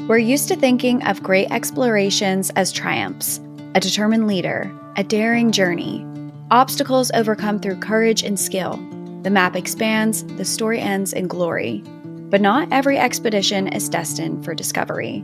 We're used to thinking of great explorations as triumphs, a determined leader, a daring journey, obstacles overcome through courage and skill. The map expands, the story ends in glory. But not every expedition is destined for discovery.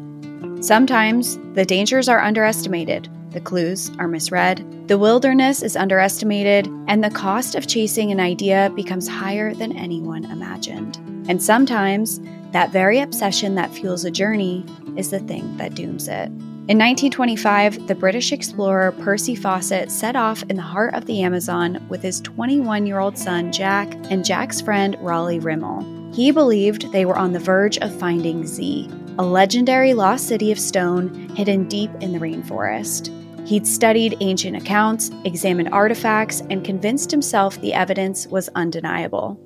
Sometimes the dangers are underestimated, the clues are misread, the wilderness is underestimated, and the cost of chasing an idea becomes higher than anyone imagined. And sometimes that very obsession that fuels a journey is the thing that dooms it. In 1925, the British explorer Percy Fawcett set off in the heart of the Amazon with his 21-year-old son Jack and Jack's friend Raleigh Rimmel. He believed they were on the verge of finding Z, a legendary lost city of stone hidden deep in the rainforest. He'd studied ancient accounts, examined artifacts, and convinced himself the evidence was undeniable.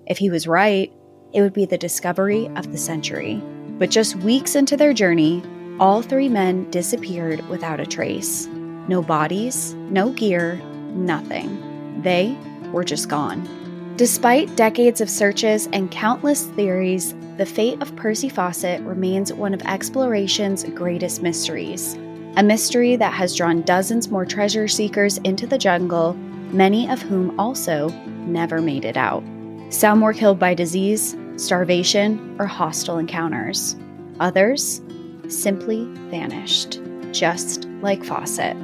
If he was right, it would be the discovery of the century. But just weeks into their journey, all three men disappeared without a trace. No bodies, no gear, nothing. They were just gone. Despite decades of searches and countless theories, the fate of Percy Fawcett remains one of exploration's greatest mysteries. A mystery that has drawn dozens more treasure seekers into the jungle, many of whom also never made it out. Some were killed by disease, starvation, or hostile encounters. Others simply vanished, just like Fawcett.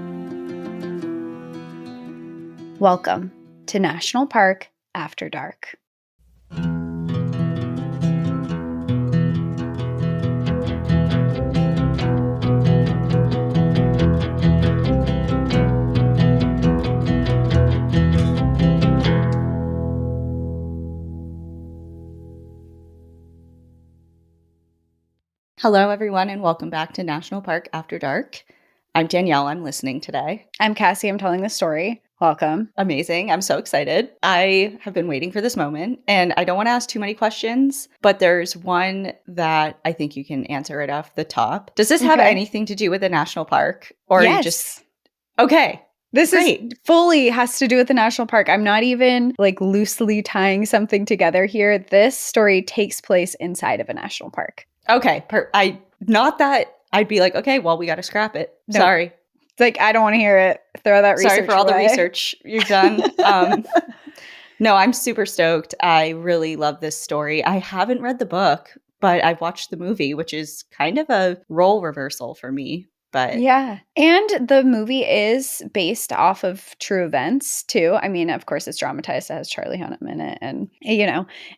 Welcome to National Park After Dark. Hello, everyone, and welcome back to National Park After Dark. I'm Danielle. I'm listening today. I'm Cassie. I'm telling the story. Welcome. Amazing. I'm so excited. I have been waiting for this moment, and I don't want to ask too many questions, but there's one that I think you can answer right off the top. Does this have anything to do with the national park? Or yes. Are you just... Okay. This is fully has to do with the national park. I'm not even loosely tying something together here. This story takes place inside of a national park. Okay. Not that I'd be like, okay, well, we got to scrap it. No. Sorry. It's I don't want to hear it. Throw that research Sorry for all away. the research you've done. No, I'm super stoked. I really love this story. I haven't read the book, but I've watched the movie, which is kind of a role reversal for me. But yeah. And the movie is based off of true events, too. I mean, of course, it's dramatized. It has Charlie Hunnam in it. And,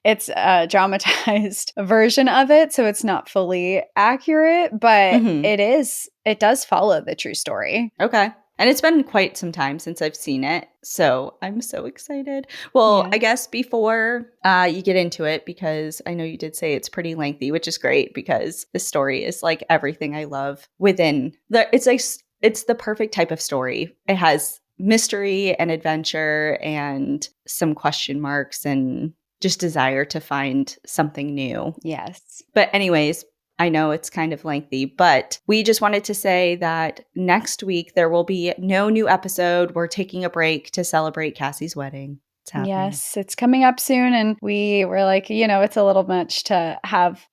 it's a dramatized version of it. So it's not fully accurate, but it does follow the true story. Okay. And it's been quite some time since I've seen it, so I'm so excited. Well, I guess before you get into it, because I know you did say it's pretty lengthy, which is great because this story is like everything I love within it's the perfect type of story. It has mystery and adventure and some question marks and just desire to find something new. Yes. But anyways, I know it's kind of lengthy, but we just wanted to say that next week there will be no new episode. We're taking a break to celebrate Cassie's wedding. It's happening. Yes, it's coming up soon. And we were like, it's a little much to have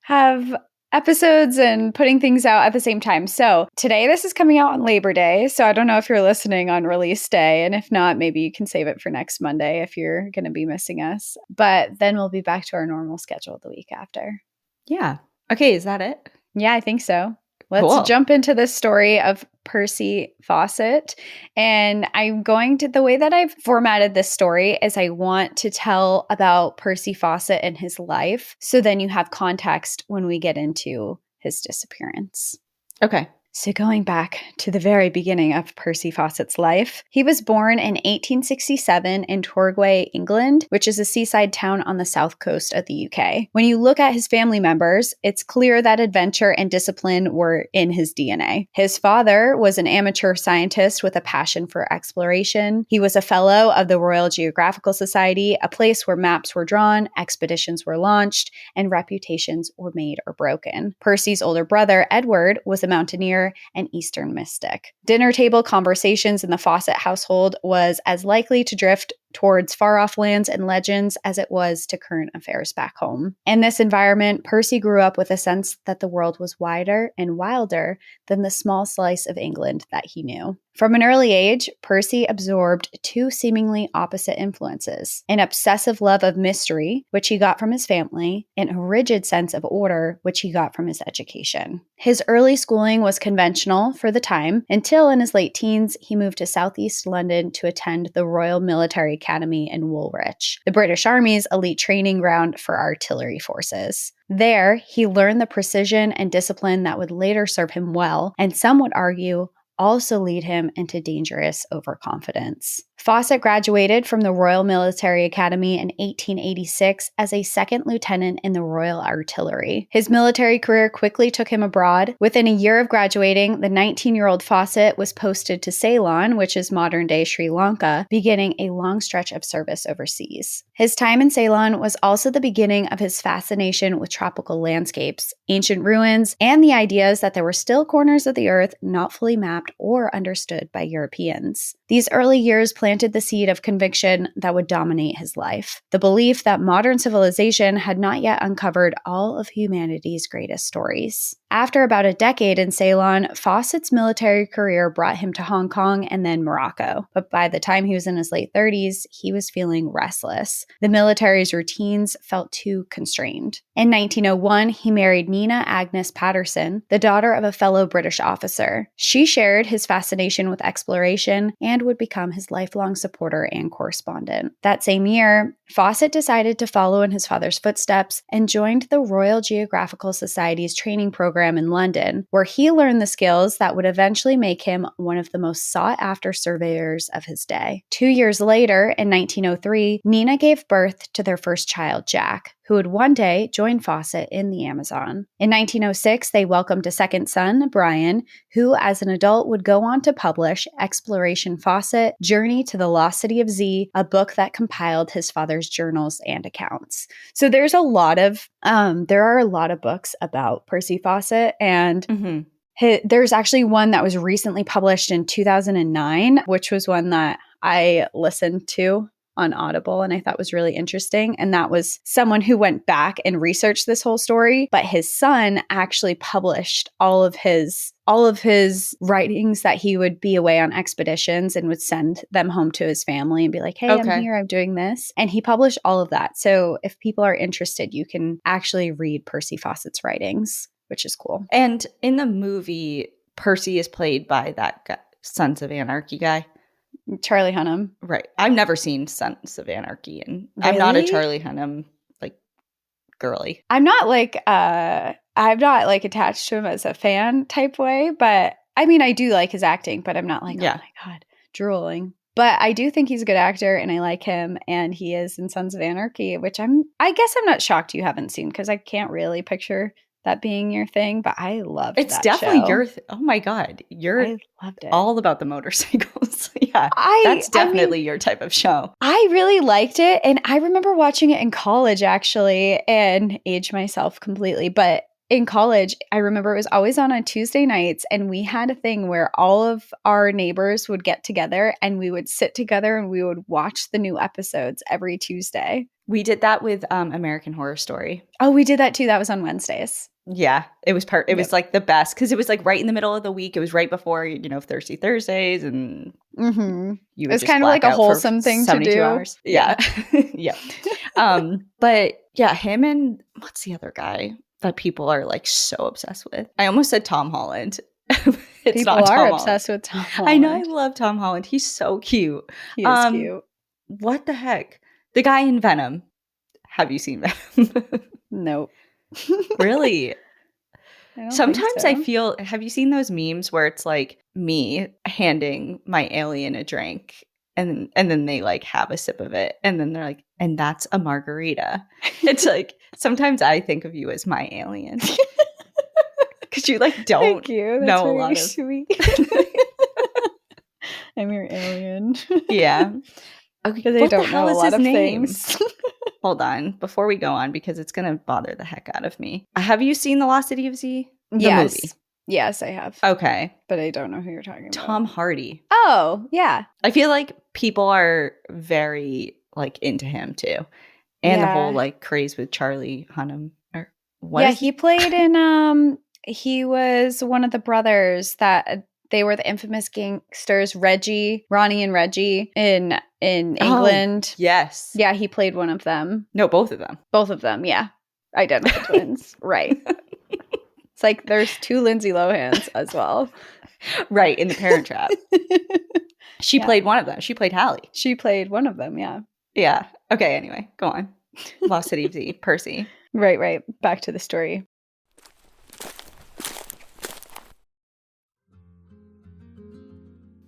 episodes and putting things out at the same time. So today this is coming out on Labor Day. So I don't know if you're listening on release day. And if not, maybe you can save it for next Monday if you're going to be missing us. But then we'll be back to our normal schedule the week after. Yeah. Okay, is that it? Yeah, I think so. Let's jump into the story of Percy Fawcett. And the way that I've formatted this story is I want to tell about Percy Fawcett and his life. So then you have context when we get into his disappearance. Okay. So going back to the very beginning of Percy Fawcett's life, he was born in 1867 in Torquay, England, which is a seaside town on the south coast of the UK. When you look at his family members, it's clear that adventure and discipline were in his DNA. His father was an amateur scientist with a passion for exploration. He was a fellow of the Royal Geographical Society, a place where maps were drawn, expeditions were launched, and reputations were made or broken. Percy's older brother, Edward, was a mountaineer and Eastern mystic. Dinner table conversations in the Fawcett household was as likely to drift towards far-off lands and legends as it was to current affairs back home. In this environment, Percy grew up with a sense that the world was wider and wilder than the small slice of England that he knew. From an early age, Percy absorbed two seemingly opposite influences: an obsessive love of mystery, which he got from his family, and a rigid sense of order, which he got from his education. His early schooling was conventional for the time, until in his late teens, he moved to southeast London to attend the Royal Military Academy in Woolwich, the British Army's elite training ground for artillery forces. There, he learned the precision and discipline that would later serve him well, and some would argue also lead him into dangerous overconfidence. Fawcett graduated from the Royal Military Academy in 1886 as a second lieutenant in the Royal Artillery. His military career quickly took him abroad. Within a year of graduating, the 19-year-old Fawcett was posted to Ceylon, which is modern-day Sri Lanka, beginning a long stretch of service overseas. His time in Ceylon was also the beginning of his fascination with tropical landscapes, ancient ruins, and the ideas that there were still corners of the earth not fully mapped or understood by Europeans. These early years planted the seed of conviction that would dominate his life, the belief that modern civilization had not yet uncovered all of humanity's greatest stories. After about a decade in Ceylon, Fawcett's military career brought him to Hong Kong and then Morocco. But by the time he was in his late 30s, he was feeling restless. The military's routines felt too constrained. In 1901, he married Nina Agnes Patterson, the daughter of a fellow British officer. She shared his fascination with exploration and would become his lifelong supporter and correspondent. That same year, Fawcett decided to follow in his father's footsteps and joined the Royal Geographical Society's training program in London, where he learned the skills that would eventually make him one of the most sought-after surveyors of his day. 2 years later, in 1903, Nina gave birth to their first child, Jack, who would one day join Fawcett in the Amazon. In 1906, they welcomed a second son, Brian, who as an adult would go on to publish Exploration Fawcett, Journey to the Lost City of Z, a book that compiled his father's journals and accounts. So there are a lot of books about Percy Fawcett, and there's actually one that was recently published in 2009, which was one that I listened to on Audible and I thought was really interesting. And that was someone who went back and researched this whole story, but his son actually published all of his writings that he would be away on expeditions and would send them home to his family and be like, hey, I'm here, I'm doing this. And he published all of that. So if people are interested, you can actually read Percy Fawcett's writings, which is cool. And in the movie, Percy is played by that guy, Sons of Anarchy guy. Charlie Hunnam. Right. I've never seen Sons of Anarchy, and really? I'm not a Charlie Hunnam girly. I'm not attached to him as a fan type way, but I mean I do like his acting, but I'm not like, oh my God, drooling. But I do think he's a good actor and I like him, and he is in Sons of Anarchy, which I guess I'm not shocked you haven't seen because I can't really picture that being your thing, but I loved it. It's that definitely show. Your oh my God. I loved it. All about the motorcycles. Yeah. That's definitely your type of show. I really liked it. And I remember watching it in college actually, and aged myself completely. But in college, I remember it was always on Tuesday nights, and we had a thing where all of our neighbors would get together and we would sit together and we would watch the new episodes every Tuesday. We did that with American Horror Story. Oh, we did that too. That was on Wednesdays. Yeah, it was was like the best because it was like right in the middle of the week. It was right before, Thirsty Thursdays, and it was kind of like a wholesome thing to do. Hours. Yeah. Yeah. But yeah, him and what's the other guy that people are like so obsessed with? I almost said Tom Holland. People are obsessed with Tom Holland. I know, I love Tom Holland. He's so cute. He is cute. What the heck? The guy in Venom. Have you seen Venom? Nope. Really? Sometimes so. I feel, have you seen those memes where it's like me handing my alien a drink and then they like have a sip of it and then they're like, and that's a margarita. It's like, sometimes I think of you as my alien. Because you like don't know a lot of sweet. I'm your alien. Yeah. Because I don't know a lot of things. Hold on, before we go on, because it's going to bother the heck out of me. Have you seen The Lost City of Z? Yes. Movie? Yes, I have. Okay. But I don't know who you're talking about. Tom Hardy. Oh, yeah. I feel like people are very like into him too. And the whole like craze with Charlie Hunnam. Or what he played in he was one of the brothers that they were the infamous gangsters, Ronnie and Reggie in England. Yes. Yeah, he played one of them. No, both of them. Both of them, yeah. Identical twins. Right. It's like there's 2 Lindsay Lohans as well. Right, in The Parent Trap. She played one of them. She played Hallie. She played one of them, yeah. Yeah. Okay, anyway, go on. Lost City of Z, Percy. Right. Back to the story.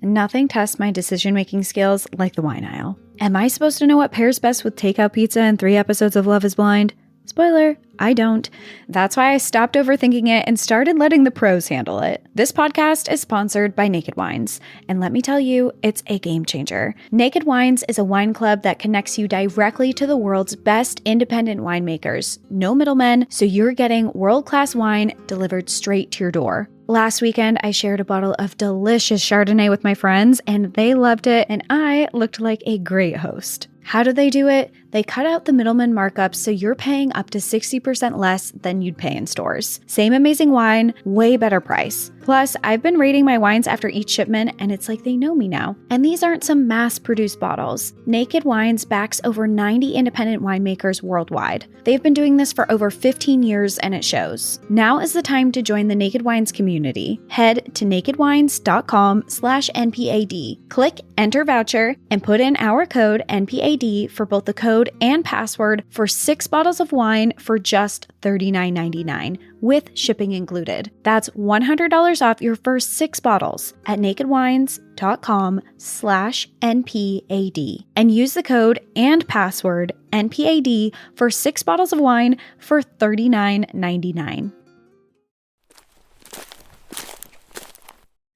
Nothing tests my decision-making skills like the wine aisle. Am I supposed to know what pairs best with takeout pizza and 3 episodes of Love is Blind? Spoiler, I don't. That's why I stopped overthinking it and started letting the pros handle it. This podcast is sponsored by Naked Wines, and let me tell you, it's a game changer. Naked Wines is a wine club that connects you directly to the world's best independent winemakers. No middlemen, so you're getting world-class wine delivered straight to your door. Last weekend, I shared a bottle of delicious Chardonnay with my friends, and they loved it, and I looked like a great host. How do they do it? They cut out the middleman markups so you're paying up to 60% less than you'd pay in stores. Same amazing wine, way better price. Plus, I've been rating my wines after each shipment, and it's like they know me now. And these aren't some mass-produced bottles. Naked Wines backs over 90 independent winemakers worldwide. They've been doing this for over 15 years, and it shows. Now is the time to join the Naked Wines community. Head to nakedwines.com/NPAD. Click Enter Voucher and put in our code NPAD for both the code and password for 6 bottles of wine for just $39.99 with shipping included. That's $100 off your first 6 bottles at nakedwines.com/NPAD and use the code and password NPAD for 6 bottles of wine for $39.99.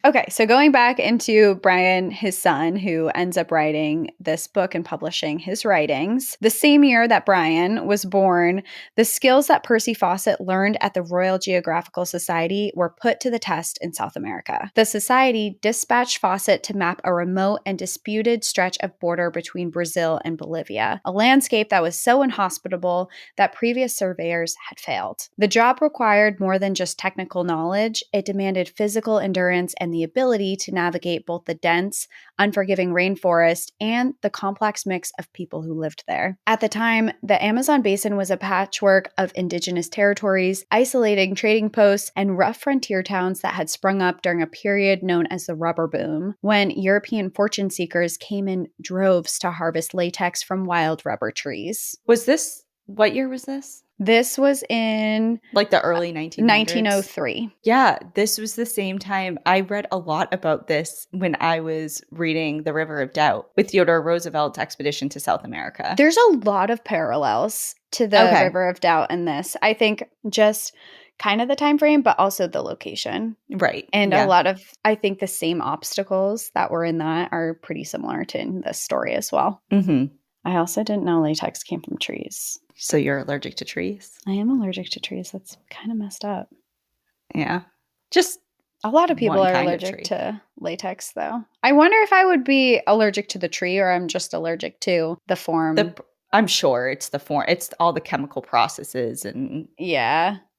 Okay, so going back into Brian, his son, who ends up writing this book and publishing his writings. The same year that Brian was born, the skills that Percy Fawcett learned at the Royal Geographical Society were put to the test in South America. The society dispatched Fawcett to map a remote and disputed stretch of border between Brazil and Bolivia, a landscape that was so inhospitable that previous surveyors had failed. The job required more than just technical knowledge. It demanded physical endurance and the ability to navigate both the dense, unforgiving rainforest and the complex mix of people who lived there. At the time, the Amazon basin was a patchwork of indigenous territories, isolating trading posts, and rough frontier towns that had sprung up during a period known as the rubber boom, when European fortune seekers came in droves to harvest latex from wild rubber trees. What year was this? This was in like the early 1900s. 1903. Yeah, this was the same time. I read a lot about this when I was reading The River of Doubt with Theodore Roosevelt's expedition to South America. There's a lot of parallels to the River of Doubt in this. I think just kind of the time frame, but also the location. Right. And a lot of, I think the same obstacles that were in that are pretty similar to in this story as well. Mm-hmm. I also didn't know latex came from trees. So you're allergic to trees? I am allergic to trees. That's kind of messed up. Yeah. Just a lot of people are allergic to latex, though. I wonder if I would be allergic to the tree or I'm just allergic to the form. I'm sure it's the form. It's all the chemical processes and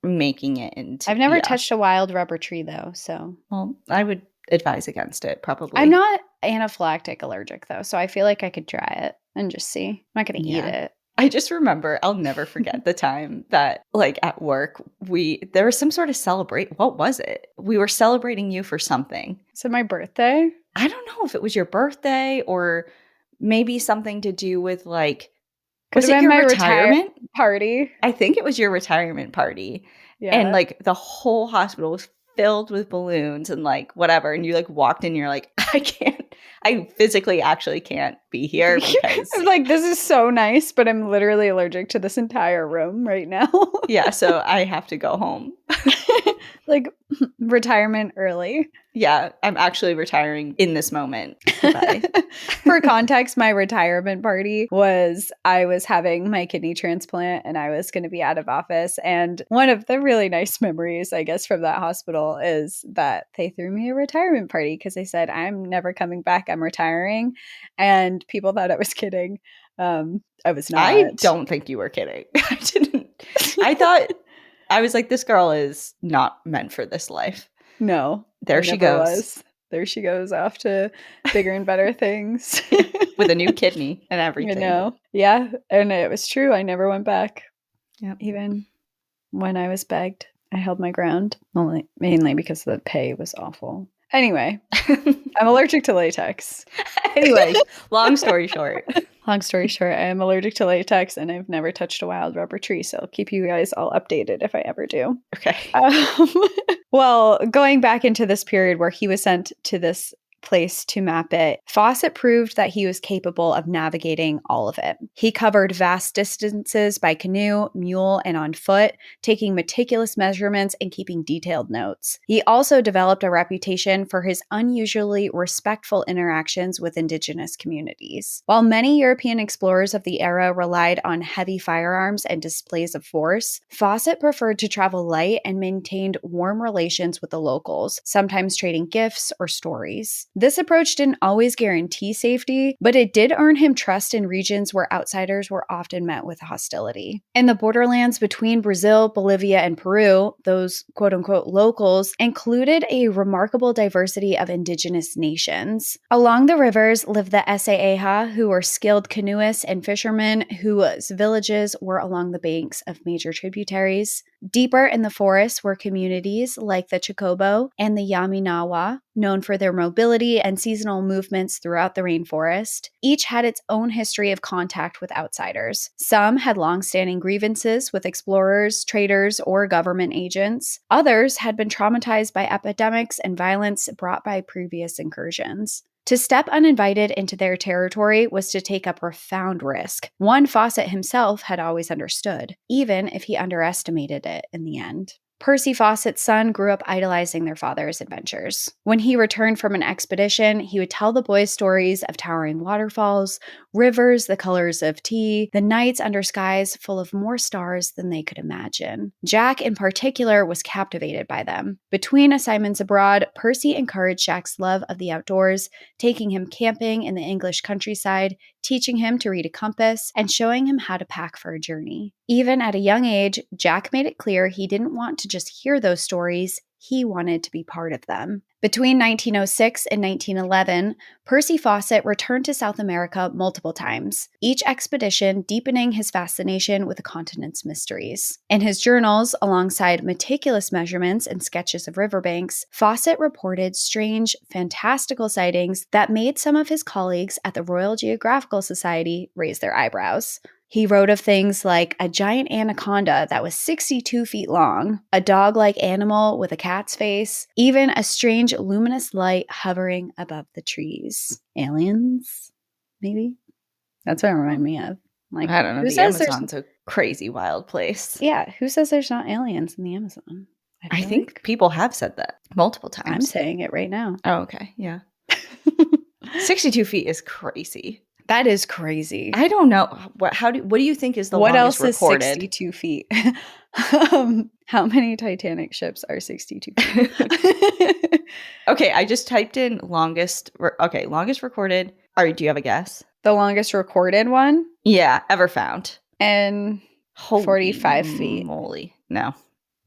making it into. I've never touched a wild rubber tree, though. So, well, I would advise against it, probably. I'm not anaphylactic allergic, though, so I feel like I could try it and just see. I'm not going to eat it. I just remember, I'll never forget the time that, like, at work, there was some sort of what was it? We were celebrating you for something. Is it my birthday? I don't know if it was your birthday or maybe something to do with, like, was it your retirement party? I think it was your retirement party. Yeah. And, like, the whole hospital was filled with balloons and, like, whatever. And you, like, walked in and you're like, I physically actually can't be here because I'm like, this is so nice, but I'm literally allergic to this entire room right now. yeah, so I have to go home. Like retirement early. Yeah, I'm actually retiring in this moment. Goodbye. For context, my retirement party was I was having my kidney transplant and I was going to be out of office. And one of the really nice memories, I guess, from that hospital is that they threw me a retirement party because they said, I'm never coming back. I'm retiring. And people thought I was kidding. I was not. I don't think you were kidding. I didn't. I thought, I was like, this girl is not meant for this life. No. There she goes. There she goes off to bigger and better things. With a new kidney and everything. You know? Yeah. And it was true. I never went back. Yep. Even when I was begged, I held my ground. Mainly because the pay was awful. Anyway, I'm allergic to latex. Anyway, long story short. Long story short, I am allergic to latex and I've never touched a wild rubber tree. So I'll keep you guys all updated if I ever do. Okay. Well, going back into this period where he was sent to this place to map it, Fawcett proved that he was capable of navigating all of it. He covered vast distances by canoe, mule, and on foot, taking meticulous measurements and keeping detailed notes. He also developed a reputation for his unusually respectful interactions with indigenous communities. While many European explorers of the era relied on heavy firearms and displays of force, Fawcett preferred to travel light and maintained warm relations with the locals, sometimes trading gifts or stories. This approach didn't always guarantee safety, but it did earn him trust in regions where outsiders were often met with hostility. In the borderlands between Brazil, Bolivia, and Peru, those quote-unquote locals included a remarkable diversity of indigenous nations. Along the rivers lived the Eseeha, who were skilled canoeists and fishermen whose villages were along the banks of major tributaries. Deeper in the forests were communities like the Chocobo and the Yaminawa, known for their mobility and seasonal movements throughout the rainforest. Each had its own history of contact with outsiders. Some had long-standing grievances with explorers, traders, or government agents. Others had been traumatized by epidemics and violence brought by previous incursions. To step uninvited into their territory was to take a profound risk, one Fawcett himself had always understood, even if he underestimated it in the end. Percy Fawcett's son grew up idolizing their father's adventures. When he returned from an expedition, he would tell the boys stories of towering waterfalls, rivers the colors of tea, the nights under skies full of more stars than they could imagine. Jack, in particular, was captivated by them. Between assignments abroad, Percy encouraged Jack's love of the outdoors, taking him camping in the English countryside, teaching him to read a compass, and showing him how to pack for a journey. Even at a young age, Jack made it clear he didn't want to just hear those stories, he wanted to be part of them. Between 1906 and 1911, Percy Fawcett returned to South America multiple times, each expedition deepening his fascination with the continent's mysteries. In his journals, alongside meticulous measurements and sketches of riverbanks, Fawcett reported strange, fantastical sightings that made some of his colleagues at the Royal Geographical Society raise their eyebrows. He wrote of things like a giant anaconda that was 62 feet long, a dog-like animal with a cat's face, even a strange luminous light hovering above the trees. Aliens? Maybe? That's what it reminded me of. Like, I don't know. The Amazon's a crazy wild place. Yeah, who says there's not aliens in the Amazon? I think people have said that multiple times. I'm saying it right now. Oh, okay. Yeah. 62 feet is crazy. That is crazy. I don't know. What do you think is the longest recorded? What else is 62 feet? How many Titanic ships are 62 feet? Okay, I just typed in longest recorded. All right, do you have a guess? The longest recorded one? Yeah, ever found. And 45 feet. Moly. No.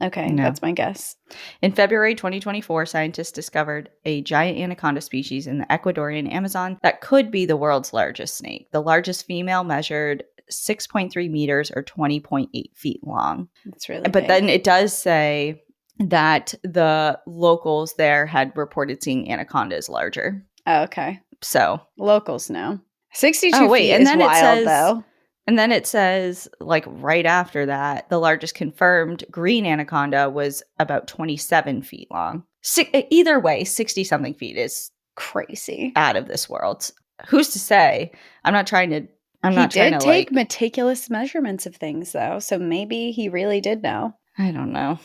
Okay, no. That's my guess. In February 2024, scientists discovered a giant anaconda species in the Ecuadorian Amazon that could be the world's largest snake. The largest female measured 6.3 meters or 20.8 feet long. That's really But big. then it does say that the locals there had reported seeing anacondas larger. Oh, okay. So locals know. 62 feet and is then wild, it says, though. And then it says, like, right after that, the largest confirmed green anaconda was about 27 feet long. Either way, 60-something feet is crazy. Out of this world. who's to say? I'm not trying to He did take like, meticulous measurements of things, though, so maybe he really did know. I don't know.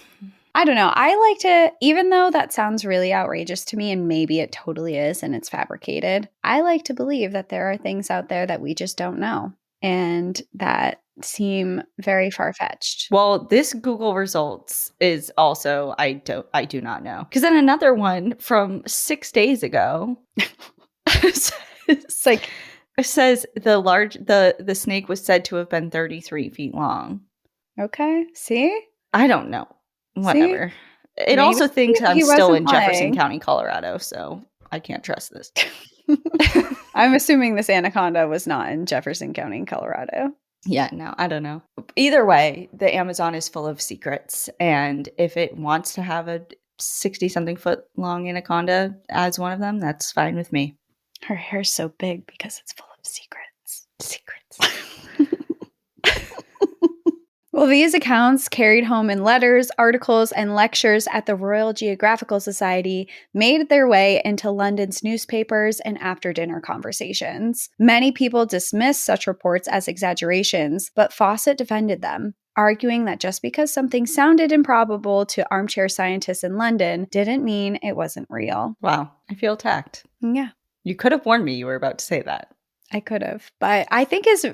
I don't know. I like to, even though that sounds really outrageous to me, and maybe it totally is and it's fabricated, I like to believe that there are things out there that we just don't know and that seem very far-fetched. Well, this Google results is also I do not know. Because then another one from 6 days ago It's like, it says the snake was said to have been 33 feet long. okay, see? I don't know. See? Whatever. It Maybe also thinks I'm he still wasn't in Jefferson lying. County, Colorado, so I can't trust this. I'm assuming this anaconda was not in Jefferson County, Colorado. Yeah, no, I don't know. Either way, the Amazon is full of secrets, and if it wants to have a 60-something foot long anaconda as one of them, that's fine with me. Her hair's so big because it's full of secrets. Well, these accounts, carried home in letters, articles, and lectures at the Royal Geographical Society, made their way into London's newspapers and after-dinner conversations. Many people dismissed such reports as exaggerations, but Fawcett defended them, arguing that just because something sounded improbable to armchair scientists in London didn't mean it wasn't real. Wow, I feel attacked. Yeah. You could have warned me you were about to say that. I could have, but I think his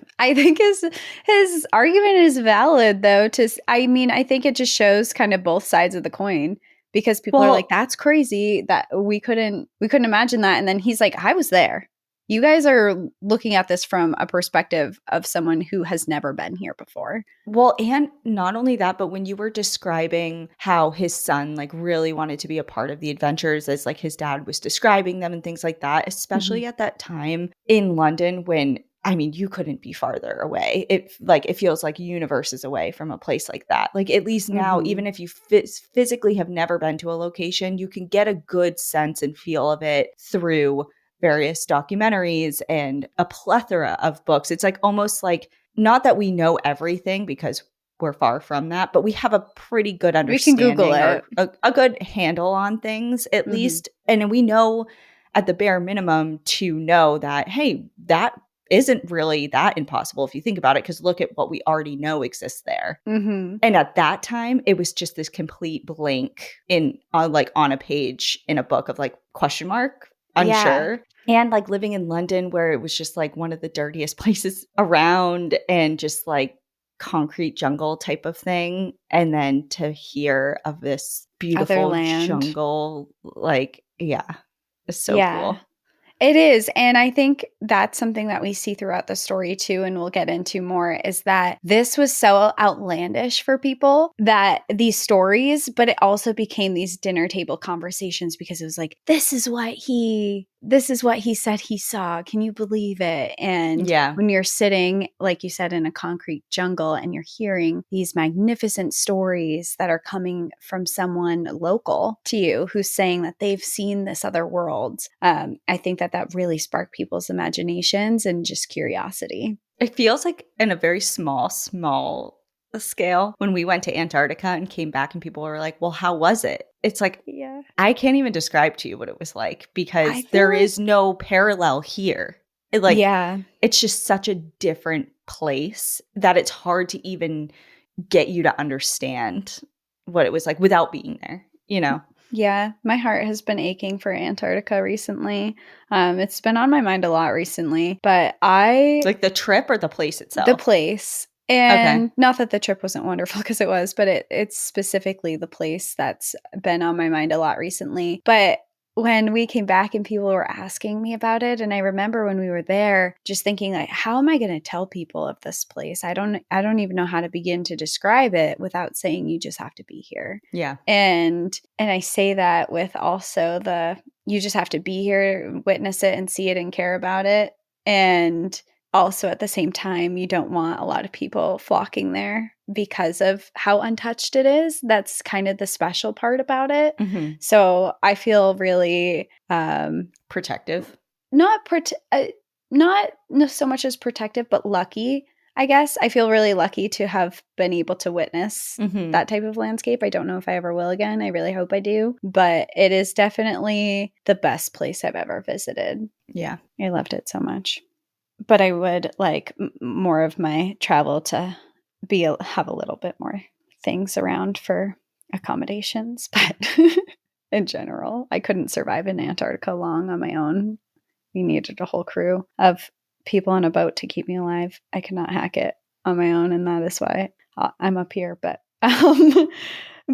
argument is valid though. I think it just shows kind of both sides of the coin because people are like, "That's crazy that we couldn't imagine that," and then he's like, "I was there." You guys are looking at this from a perspective of someone who has never been here before. Well, and not only that, but when you were describing how his son like really wanted to be a part of the adventures as like his dad was describing them and things like that, especially at that time in London when I mean, you couldn't be farther away. It feels like universes away from a place like that. Like at least now, even if you physically have never been to a location, you can get a good sense and feel of it through various documentaries and a plethora of books. It's like almost like not that we know everything because we're far from that, but we have a pretty good understanding We can Google it. or a good handle on things at least. And we know at the bare minimum to know that, hey, that isn't really that impossible if you think about it, because look at what we already know exists there. And at that time, it was just this complete blank on a page in a book of like question mark, unsure. Yeah. And like living in London where it was just like one of the dirtiest places around and just like concrete jungle type of thing. And then to hear of this beautiful jungle, like, yeah, it's so cool. It is. And I think that's something that we see throughout the story too, and we'll get into more, is that this was so outlandish for people that these stories, but it also became these dinner table conversations because it was like, this is what he said he saw. Can you believe it? And when you're sitting, like you said, in a concrete jungle and you're hearing these magnificent stories that are coming from someone local to you who's saying that they've seen this other world, I think that really sparked people's imaginations and just curiosity. It feels like in a very small scale when we went to Antarctica and came back and people were like, well, how was it? It's like, I can't even describe to you what it was like because there is no parallel here. It's just such a different place that it's hard to even get you to understand what it was like without being there, you know? Yeah, my heart has been aching for Antarctica recently. It's been on my mind a lot recently, but like the trip or the place itself? The place. And not that the trip wasn't wonderful because it was, but it's specifically the place that's been on my mind a lot recently. But when we came back and people were asking me about it, and I remember when we were there just thinking like, how am I going to tell people of this place? I don't even know how to begin to describe it without saying you just have to be here. Yeah. And I say that with also you just have to be here, witness it and see it and care about it. And also at the same time, you don't want a lot of people flocking there because of how untouched it is. That's kind of the special part about it. So I feel really protective. Not so much as protective, but lucky I guess. I feel really lucky to have been able to witness Mm-hmm. that type of landscape. I don't know if I ever will again. I really hope I do. But it is definitely the best place I've ever visited. Yeah. I loved it so much. But I would like more of my travel to have a little bit more things around for accommodations. But in general, I couldn't survive in Antarctica long on my own. We needed a whole crew of people on a boat to keep me alive. I could not hack it on my own, and that is why I'm up here. But but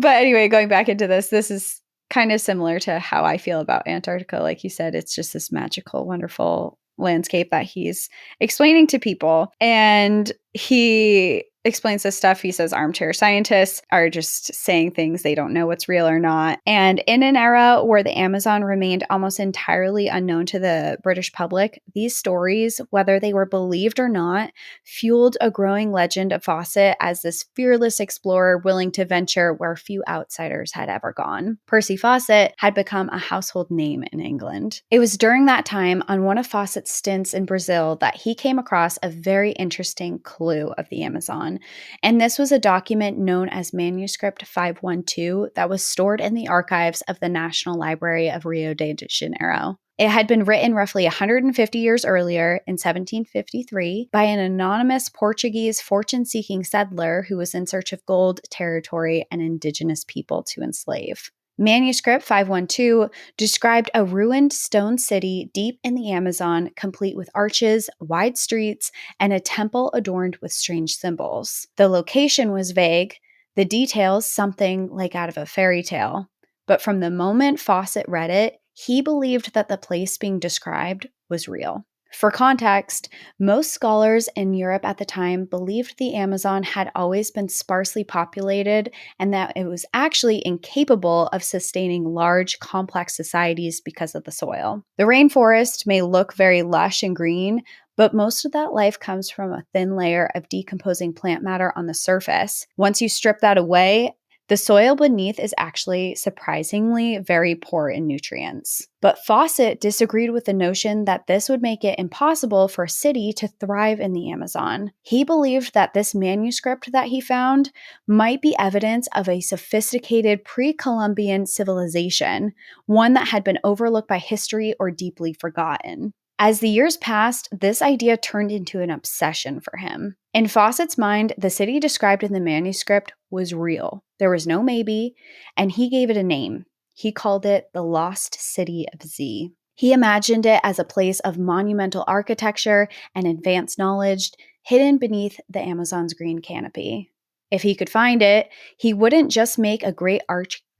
anyway, going back into this is kind of similar to how I feel about Antarctica. Like you said, it's just this magical, wonderful landscape that he's explaining to people. And he explains this stuff. He says armchair scientists are just saying things, they don't know what's real or not. And in an era where the Amazon remained almost entirely unknown to the British public, these stories, whether they were believed or not, fueled a growing legend of Fawcett as this fearless explorer willing to venture where few outsiders had ever gone. Percy Fawcett had become a household name in England. It was during that time, on one of Fawcett's stints in Brazil, that he came across a very interesting clue of the Amazon. And this was a document known as Manuscript 512 that was stored in the archives of the National Library of Rio de Janeiro. It had been written roughly 150 years earlier, in 1753, by an anonymous Portuguese fortune-seeking settler who was in search of gold, territory, and indigenous people to enslave. Manuscript 512 described a ruined stone city deep in the Amazon, complete with arches, wide streets, and a temple adorned with strange symbols. The location was vague, the details something like out of a fairy tale. But from the moment Fawcett read it, he believed that the place being described was real. For context, most scholars in Europe at the time believed the Amazon had always been sparsely populated and that it was actually incapable of sustaining large, complex societies because of the soil. The rainforest may look very lush and green, but most of that life comes from a thin layer of decomposing plant matter on the surface. Once you strip that away, the soil beneath is actually surprisingly very poor in nutrients. But Fawcett disagreed with the notion that this would make it impossible for a city to thrive in the Amazon. He believed that this manuscript that he found might be evidence of a sophisticated pre-Columbian civilization, one that had been overlooked by history or deeply forgotten. As the years passed, this idea turned into an obsession for him. In Fawcett's mind, the city described in the manuscript was real. There was no maybe, and he gave it a name. He called it the Lost City of Z. He imagined it as a place of monumental architecture and advanced knowledge hidden beneath the Amazon's green canopy. If he could find it, he wouldn't just make a great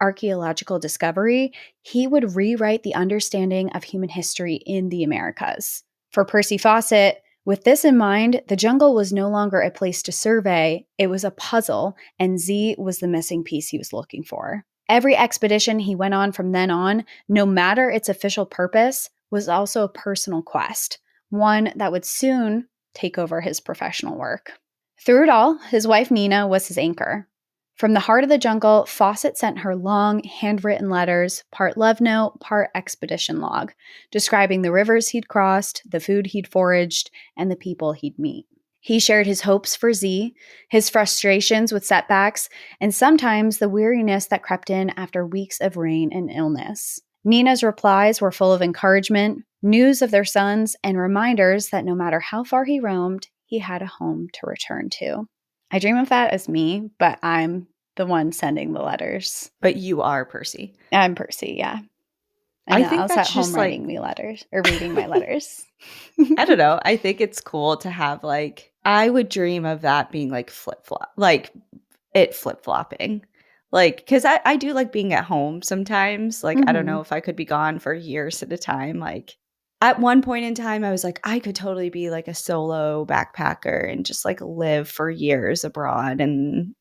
archaeological discovery, he would rewrite the understanding of human history in the Americas. For Percy Fawcett, with this in mind, the jungle was no longer a place to survey, it was a puzzle, and Z was the missing piece he was looking for. Every expedition he went on from then on, no matter its official purpose, was also a personal quest, one that would soon take over his professional work. Through it all, his wife Nina was his anchor. From the heart of the jungle, Fawcett sent her long, handwritten letters, part love note, part expedition log, describing the rivers he'd crossed, the food he'd foraged, and the people he'd meet. He shared his hopes for Z, his frustrations with setbacks, and sometimes the weariness that crept in after weeks of rain and illness. Nina's replies were full of encouragement, news of their sons, and reminders that no matter how far he roamed, he had a home to return to. I dream of that as me, but I'm the one sending the letters. But you are Percy. I'm Percy, yeah. I And think Al's that's at home just writing me letters or reading my letters. I don't know. I think it's cool to have I would dream of that being flip flop, it flip flopping. Because I do like being at home sometimes. I don't know if I could be gone for years at a time. At one point in time, I was like, I could totally be a solo backpacker and just live for years abroad. And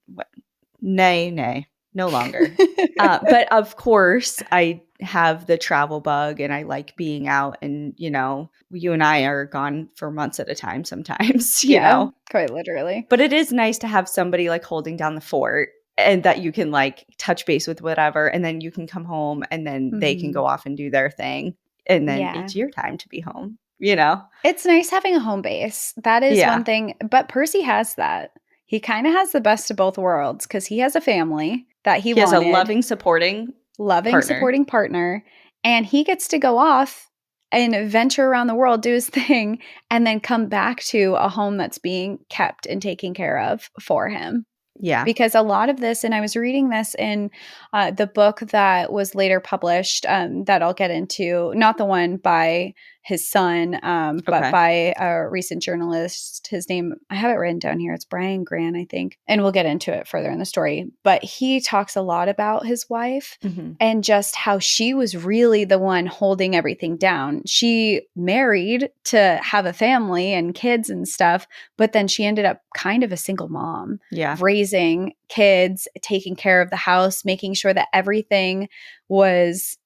nay, no longer. But of course, I have the travel bug and I like being out. And, you and I are gone for months at a time sometimes, you know? Quite literally. But it is nice to have somebody holding down the fort and that you can touch base with whatever. And then you can come home and then they can go off and do their thing. And then it's your time to be home. It's nice having a home base. That is Yeah. one thing. But Percy has that. He kind of has the best of both worlds because he has a family that he has a wanted. loving, supporting partner. And he gets to go off and venture around the world, do his thing, and then come back to a home that's being kept and taken care of for him. Yeah. Because a lot of this, and I was reading this in the book that was later published that I'll get into, not the one by his son, but by a recent journalist. His name, I have it written down here. It's Brian Grant, I think. And we'll get into it further in the story. But he talks a lot about his wife and just how she was really the one holding everything down. She married to have a family and kids and stuff, but then she ended up kind of a single mom. Yeah. Raising kids, taking care of the house, making sure that everything was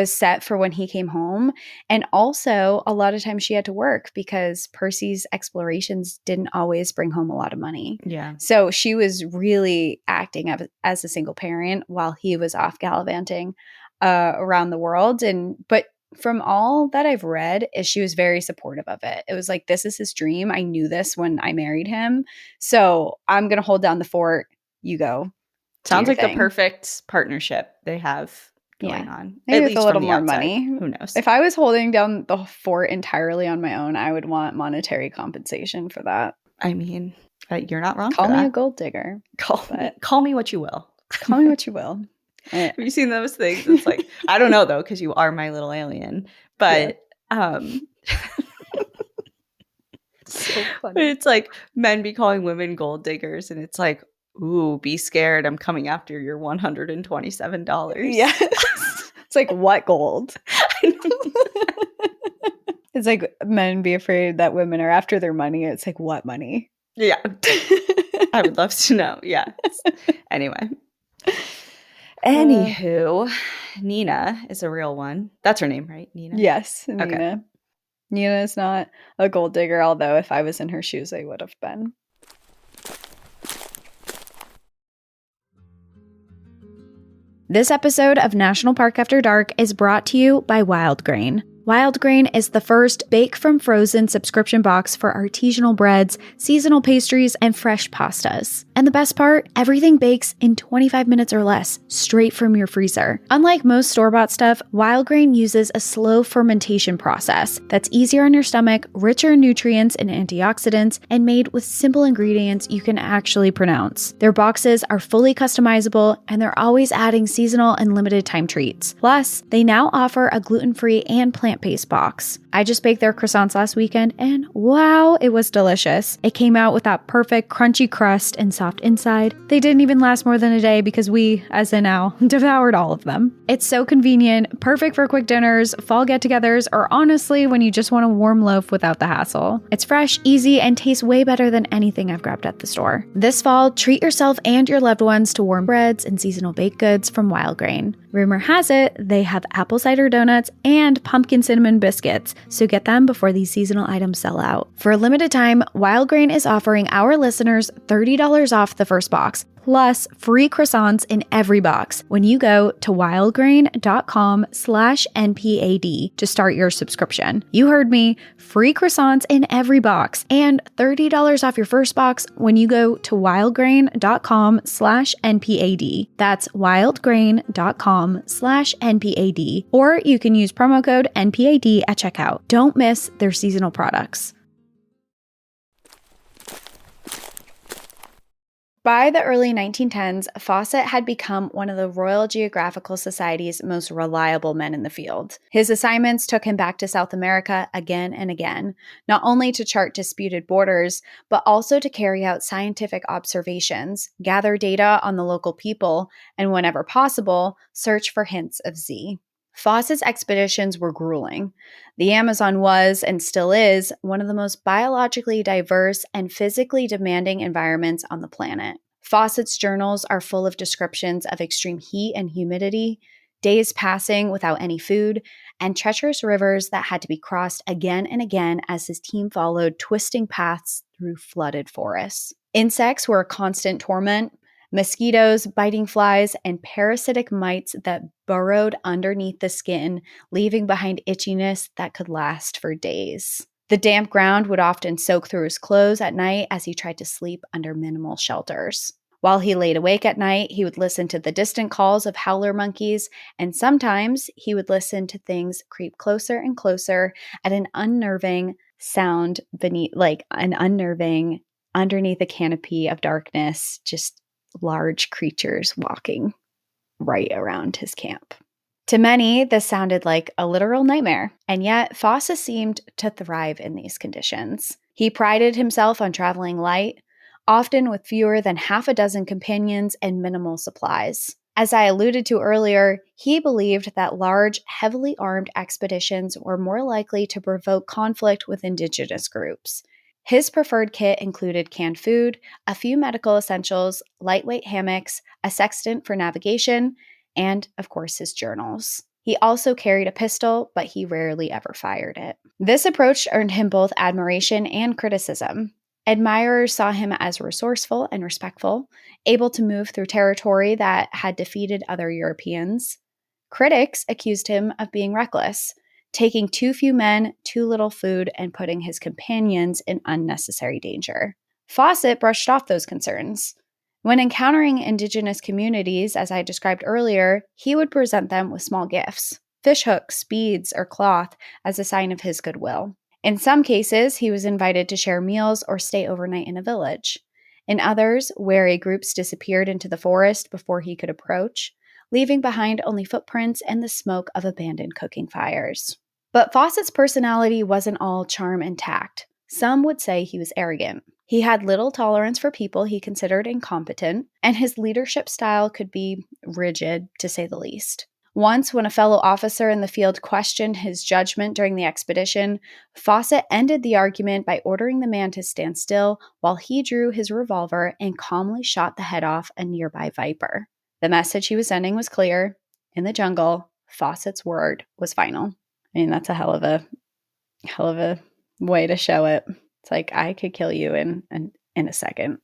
set for when he came home. And also, a lot of times she had to work because Percy's explorations didn't always bring home a lot of money. Yeah. So she was really acting as a single parent while he was off gallivanting around the world. But from all that I've read, is she was very supportive of it. It was like, this is his dream. I knew this when I married him. So I'm going to hold down the fort. You go. Sounds like the perfect partnership they have going on. Maybe at with least a little from the more outside. money. Who knows? If I was holding down the fort entirely on my own, I would want monetary compensation for that. I mean, you're not wrong. Call me a gold digger. Call me what you will. Call me what you will. Have you seen those things? It's like, I don't know though, because you are my little alien. But so funny. It's like men be calling women gold diggers, and it's like, ooh, be scared. I'm coming after your $127. Yes. It's like, what gold? It's like men be afraid that women are after their money. It's like, what money? Yeah. I would love to know. Yeah. Anyway. Anywho, Nina is a real one. That's her name, right? Nina? Yes, Nina. Okay. Nina is not a gold digger, although if I was in her shoes, I would have been. This episode of National Park After Dark is brought to you by Wild Grain. Wild Grain is the first bake from frozen subscription box for artisanal breads, seasonal pastries, and fresh pastas. And the best part, everything bakes in 25 minutes or less, straight from your freezer. Unlike most store-bought stuff, Wild Grain uses a slow fermentation process that's easier on your stomach, richer in nutrients and antioxidants, and made with simple ingredients you can actually pronounce. Their boxes are fully customizable, and they're always adding seasonal and limited time treats. Plus, they now offer a gluten-free and plant-based box. I just baked their croissants last weekend, and wow, it was delicious. It came out with that perfect crunchy crust and soft inside. They didn't even last more than a day because we, as in now, devoured all of them. It's so convenient, perfect for quick dinners, fall get-togethers, or honestly, when you just want a warm loaf without the hassle. It's fresh, easy, and tastes way better than anything I've grabbed at the store. This fall, treat yourself and your loved ones to warm breads and seasonal baked goods from Wild Grain. Rumor has it, they have apple cider donuts and pumpkin cinnamon biscuits, so get them before these seasonal items sell out. For a limited time, Wild Grain is offering our listeners $30 off the first box, plus free croissants in every box when you go to wildgrain.com/NPAD to start your subscription. You heard me, free croissants in every box and $30 off your first box when you go to wildgrain.com/NPAD. That's wildgrain.com/NPAD, or you can use promo code NPAD at checkout. Don't miss their seasonal products. By the early 1910s, Fawcett had become one of the Royal Geographical Society's most reliable men in the field. His assignments took him back to South America again and again, not only to chart disputed borders, but also to carry out scientific observations, gather data on the local people, and whenever possible, search for hints of Z. Fawcett's expeditions were grueling. The Amazon was, and still is, one of the most biologically diverse and physically demanding environments on the planet. Fawcett's journals are full of descriptions of extreme heat and humidity, days passing without any food, and treacherous rivers that had to be crossed again and again as his team followed twisting paths through flooded forests. Insects were a constant torment. mosquitoes, biting flies, and parasitic mites that burrowed underneath the skin, leaving behind itchiness that could last for days. The damp ground would often soak through his clothes at night as he tried to sleep under minimal shelters. While he laid awake at night, he would listen to the distant calls of howler monkeys, and sometimes he would listen to things creep closer and closer at an unnerving sound underneath a canopy of darkness, just large creatures walking right around his camp. To many, this sounded like a literal nightmare, and yet Fosse seemed to thrive in these conditions. He prided himself on traveling light, often with fewer than half a dozen companions and minimal supplies. As I alluded to earlier, he believed that large, heavily armed expeditions were more likely to provoke conflict with indigenous groups. His preferred kit included canned food, a few medical essentials, lightweight hammocks, a sextant for navigation, and, of course, his journals. He also carried a pistol, but he rarely ever fired it. This approach earned him both admiration and criticism. Admirers saw him as resourceful and respectful, able to move through territory that had defeated other Europeans. Critics accused him of being reckless, taking too few men, too little food, and putting his companions in unnecessary danger. Fawcett brushed off those concerns. When encountering indigenous communities, as I described earlier, he would present them with small gifts, fishhooks, beads, or cloth as a sign of his goodwill. In some cases, he was invited to share meals or stay overnight in a village. In others, wary groups disappeared into the forest before he could approach, leaving behind only footprints and the smoke of abandoned cooking fires. But Fawcett's personality wasn't all charm and tact. Some would say he was arrogant. He had little tolerance for people he considered incompetent, and his leadership style could be rigid, to say the least. Once, when a fellow officer in the field questioned his judgment during the expedition, Fawcett ended the argument by ordering the man to stand still while he drew his revolver and calmly shot the head off a nearby viper. The message he was sending was clear. In the jungle, Fawcett's word was final. I mean, that's a hell of a way to show it. It's like, I could kill you in a second.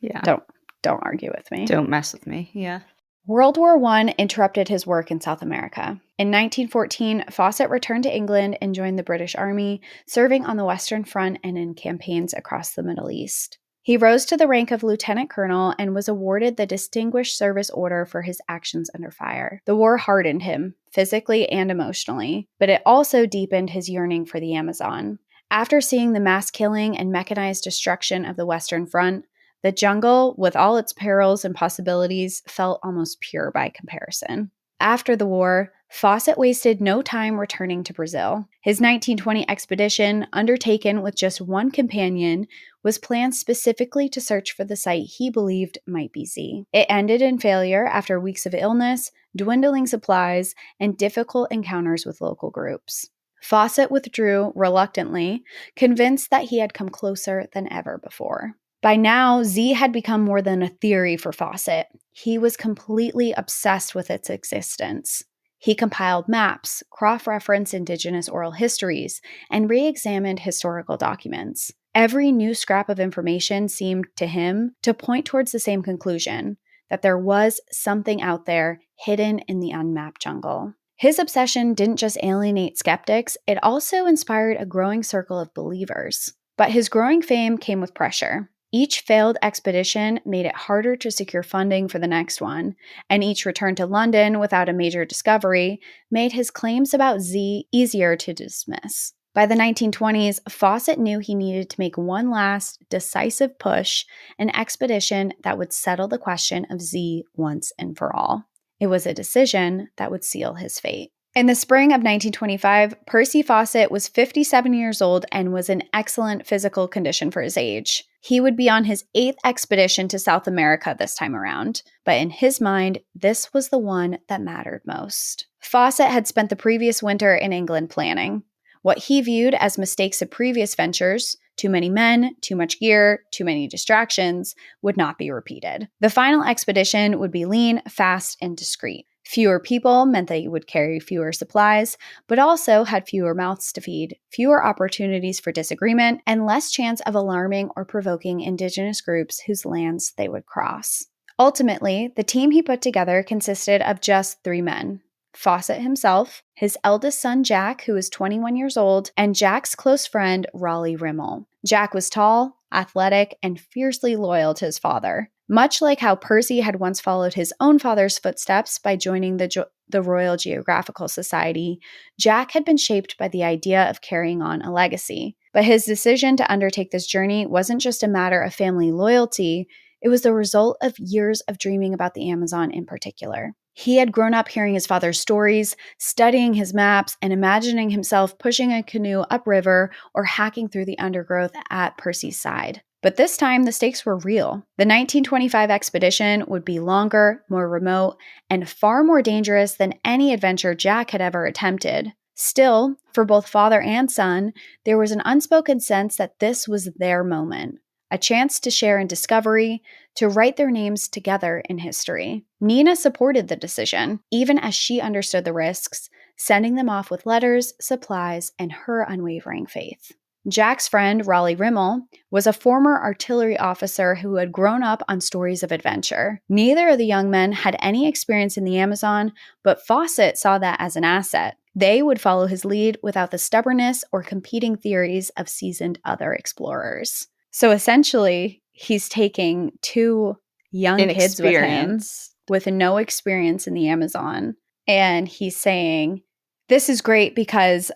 Yeah. Don't argue with me. Don't mess with me. Yeah. World War I interrupted his work in South America. In 1914, Fawcett returned to England and joined the British Army, serving on the Western Front and in campaigns across the Middle East. He rose to the rank of lieutenant colonel and was awarded the Distinguished Service Order for his actions under fire. The war hardened him, physically and emotionally, but it also deepened his yearning for the Amazon. After seeing the mass killing and mechanized destruction of the Western Front, the jungle, with all its perils and possibilities, felt almost pure by comparison. After the war, Fawcett wasted no time returning to Brazil. His 1920 expedition, undertaken with just one companion, was planned specifically to search for the site he believed might be Z. It ended in failure after weeks of illness, dwindling supplies, and difficult encounters with local groups. Fawcett withdrew reluctantly, convinced that he had come closer than ever before. By now, Z had become more than a theory for Fawcett. He was completely obsessed with its existence. He compiled maps, cross-referenced indigenous oral histories, and re-examined historical documents. Every new scrap of information seemed to him to point towards the same conclusion, that there was something out there hidden in the unmapped jungle. His obsession didn't just alienate skeptics, it also inspired a growing circle of believers. But his growing fame came with pressure. Each failed expedition made it harder to secure funding for the next one, and each return to London without a major discovery made his claims about Z easier to dismiss. By the 1920s, Fawcett knew he needed to make one last, decisive push, an expedition that would settle the question of Z once and for all. It was a decision that would seal his fate. In the spring of 1925, Percy Fawcett was 57 years old and was in excellent physical condition for his age. He would be on his 8th expedition to South America this time around, but in his mind, this was the one that mattered most. Fawcett had spent the previous winter in England planning. What he viewed as mistakes of previous ventures, too many men, too much gear, too many distractions, would not be repeated. The final expedition would be lean, fast, and discreet. Fewer people meant that you would carry fewer supplies, but also had fewer mouths to feed, fewer opportunities for disagreement, and less chance of alarming or provoking indigenous groups whose lands they would cross. Ultimately, the team he put together consisted of just 3 men: Fawcett himself, his eldest son Jack, who was 21 years old, and Jack's close friend Raleigh Rimmel. Jack was tall, athletic, and fiercely loyal to his father. Much like how Percy had once followed his own father's footsteps by joining the Royal Geographical Society, Jack had been shaped by the idea of carrying on a legacy. But his decision to undertake this journey wasn't just a matter of family loyalty, it was the result of years of dreaming about the Amazon in particular. He had grown up hearing his father's stories, studying his maps, and imagining himself pushing a canoe upriver or hacking through the undergrowth at Percy's side. But this time, the stakes were real. The 1925 expedition would be longer, more remote, and far more dangerous than any adventure Jack had ever attempted. Still, for both father and son, there was an unspoken sense that this was their moment. A chance to share in discovery, to write their names together in history. Nina supported the decision, even as she understood the risks, sending them off with letters, supplies, and her unwavering faith. Jack's friend, Raleigh Rimmel, was a former artillery officer who had grown up on stories of adventure. Neither of the young men had any experience in the Amazon, but Fawcett saw that as an asset. They would follow his lead without the stubbornness or competing theories of seasoned other explorers. So essentially, he's taking 2 young kids with him with no experience in the Amazon, and he's saying, this is great because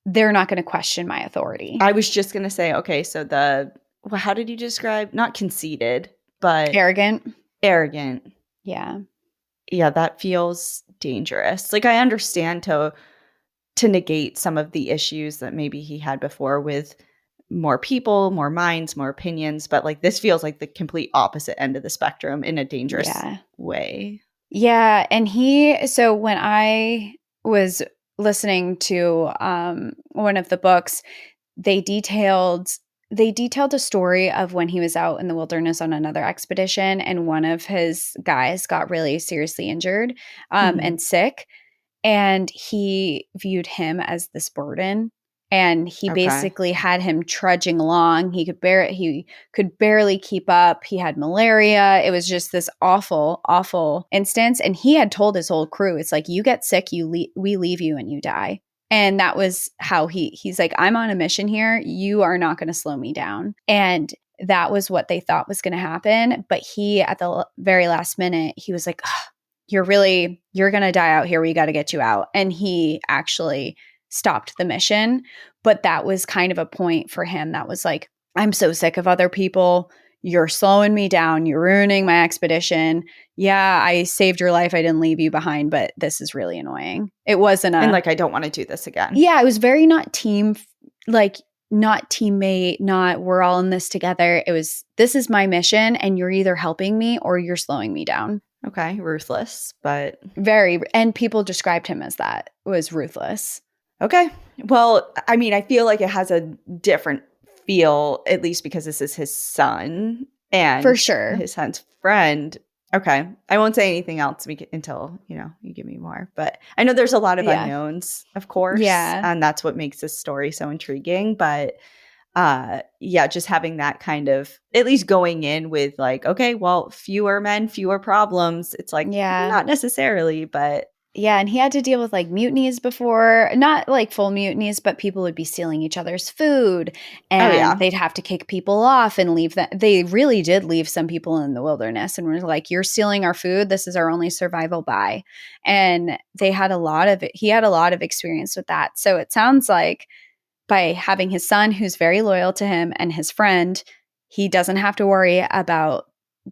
they're not going to question my authority. I was just going to say, okay, so how did you describe? Not conceited, but arrogant. Yeah. Yeah, that feels dangerous. Like, I understand to negate some of the issues that maybe he had before with more people, more minds, more opinions, but like this feels like the complete opposite end of the spectrum in a dangerous way. Yeah, and so when I was listening to one of the books, they detailed a story of when he was out in the wilderness on another expedition, and one of his guys got really seriously injured and sick, and he viewed him as this burden. And he basically had him trudging along. He could barely keep up. He had malaria. It was just this awful, awful instance. And he had told his whole crew, it's like, you get sick, we leave you and you die. And that was how he's like, I'm on a mission here. You are not going to slow me down. And that was what they thought was going to happen. But he, at the very last minute, he was like, you're going to die out here. We got to get you out. And he actually stopped the mission. But that was kind of a point for him that was like, I'm so sick of other people. You're slowing me down. You're ruining my expedition. Yeah, I saved your life. I didn't leave you behind, but this is really annoying. It wasn't and like, I don't want to do this again. Yeah, it was very not teammate, not we're all in this together. It was, this is my mission and you're either helping me or you're slowing me down. Okay, ruthless, but and people described him as that, was ruthless. Okay. Well, I mean, I feel like it has a different feel, at least because this is his son and for sure his son's friend. Okay. I won't say anything else until, you give me more. But I know there's a lot of unknowns, of course. Yeah. And that's what makes this story so intriguing. But just having that kind of, at least going in with like, okay, well, fewer men, fewer problems. It's like, not necessarily, but. Yeah, and he had to deal with like mutinies before, not like full mutinies, but people would be stealing each other's food and they'd have to kick people off and leave them. They really did leave some people in the wilderness and were like, you're stealing our food. This is our only survival buy. And he had a lot of experience with that. So it sounds like by having his son, who's very loyal to him, and his friend, he doesn't have to worry about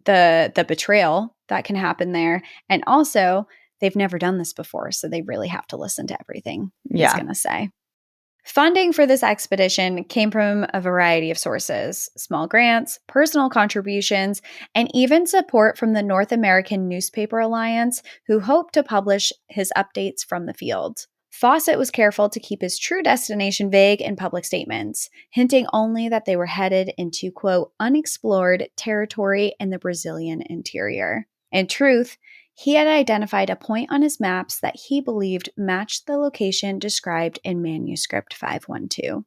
the betrayal that can happen there. And also, they've never done this before, so they really have to listen to everything he's going to say. Funding for this expedition came from a variety of sources: small grants, personal contributions, and even support from the North American Newspaper Alliance, who hoped to publish his updates from the field. Fawcett was careful to keep his true destination vague in public statements, hinting only that they were headed into, quote, unexplored territory in the Brazilian interior. In truth, he had identified a point on his maps that he believed matched the location described in Manuscript 512.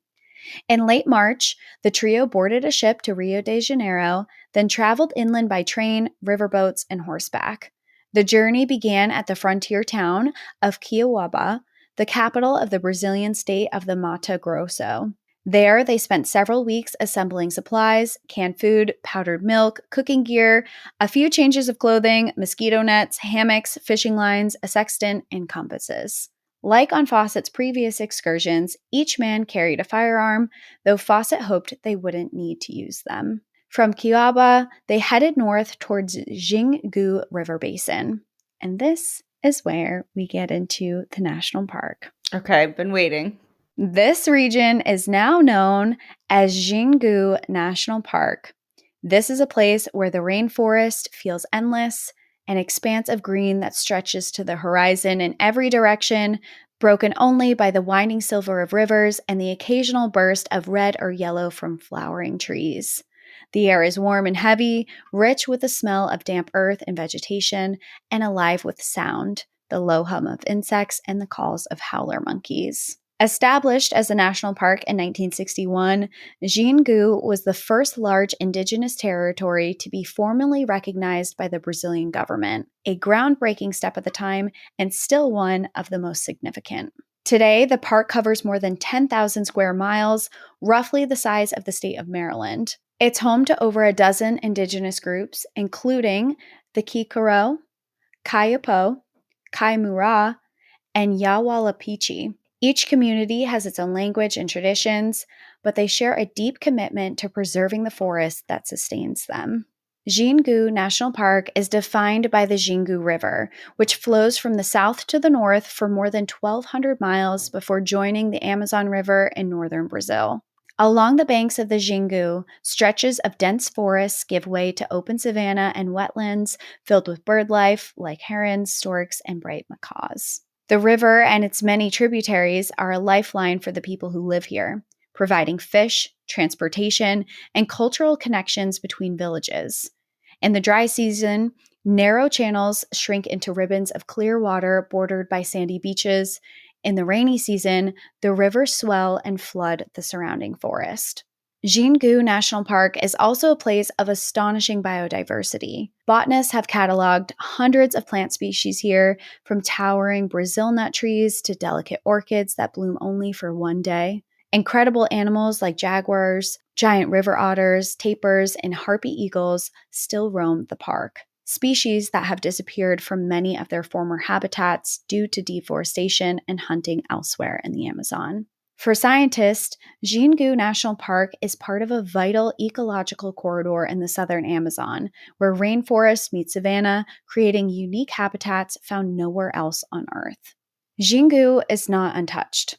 In late March, the trio boarded a ship to Rio de Janeiro, then traveled inland by train, riverboats, and horseback. The journey began at the frontier town of Quiababa, the capital of the Brazilian state of the Mato Grosso. There, they spent several weeks assembling supplies, canned food, powdered milk, cooking gear, a few changes of clothing, mosquito nets, hammocks, fishing lines, a sextant, and compasses. Like on Fawcett's previous excursions, each man carried a firearm, though Fawcett hoped they wouldn't need to use them. From Quiaba, they headed north towards Xingu River Basin. And this is where we get into the national park. Okay, I've been waiting. This region is now known as Xingu National Park. This is a place where the rainforest feels endless, an expanse of green that stretches to the horizon in every direction, broken only by the winding silver of rivers and the occasional burst of red or yellow from flowering trees. The air is warm and heavy, rich with the smell of damp earth and vegetation, and alive with sound, the low hum of insects and the calls of howler monkeys. Established as a national park in 1961, Xingu was the first large indigenous territory to be formally recognized by the Brazilian government, a groundbreaking step at the time and still one of the most significant. Today, the park covers more than 10,000 square miles, roughly the size of the state of Maryland. It's home to over a dozen indigenous groups, including the Kikoro, Kayapo, Kaimura, and Yawalapichi. Each community has its own language and traditions, but they share a deep commitment to preserving the forest that sustains them. Xingu National Park is defined by the Xingu River, which flows from the south to the north for more than 1,200 miles before joining the Amazon River in northern Brazil. Along the banks of the Xingu, stretches of dense forests give way to open savanna and wetlands filled with bird life like herons, storks, and bright macaws. The river and its many tributaries are a lifeline for the people who live here, providing fish, transportation, and cultural connections between villages. In the dry season, narrow channels shrink into ribbons of clear water bordered by sandy beaches. In the rainy season, the rivers swell and flood the surrounding forest. Xingu National Park is also a place of astonishing biodiversity. Botanists have cataloged hundreds of plant species here, from towering Brazil nut trees to delicate orchids that bloom only for one day. Incredible animals like jaguars, giant river otters, tapirs, and harpy eagles still roam the park. Species that have disappeared from many of their former habitats due to deforestation and hunting elsewhere in the Amazon. For scientists, Xingu National Park is part of a vital ecological corridor in the southern Amazon, where rainforest meets savanna, creating unique habitats found nowhere else on Earth. Xingu is not untouched.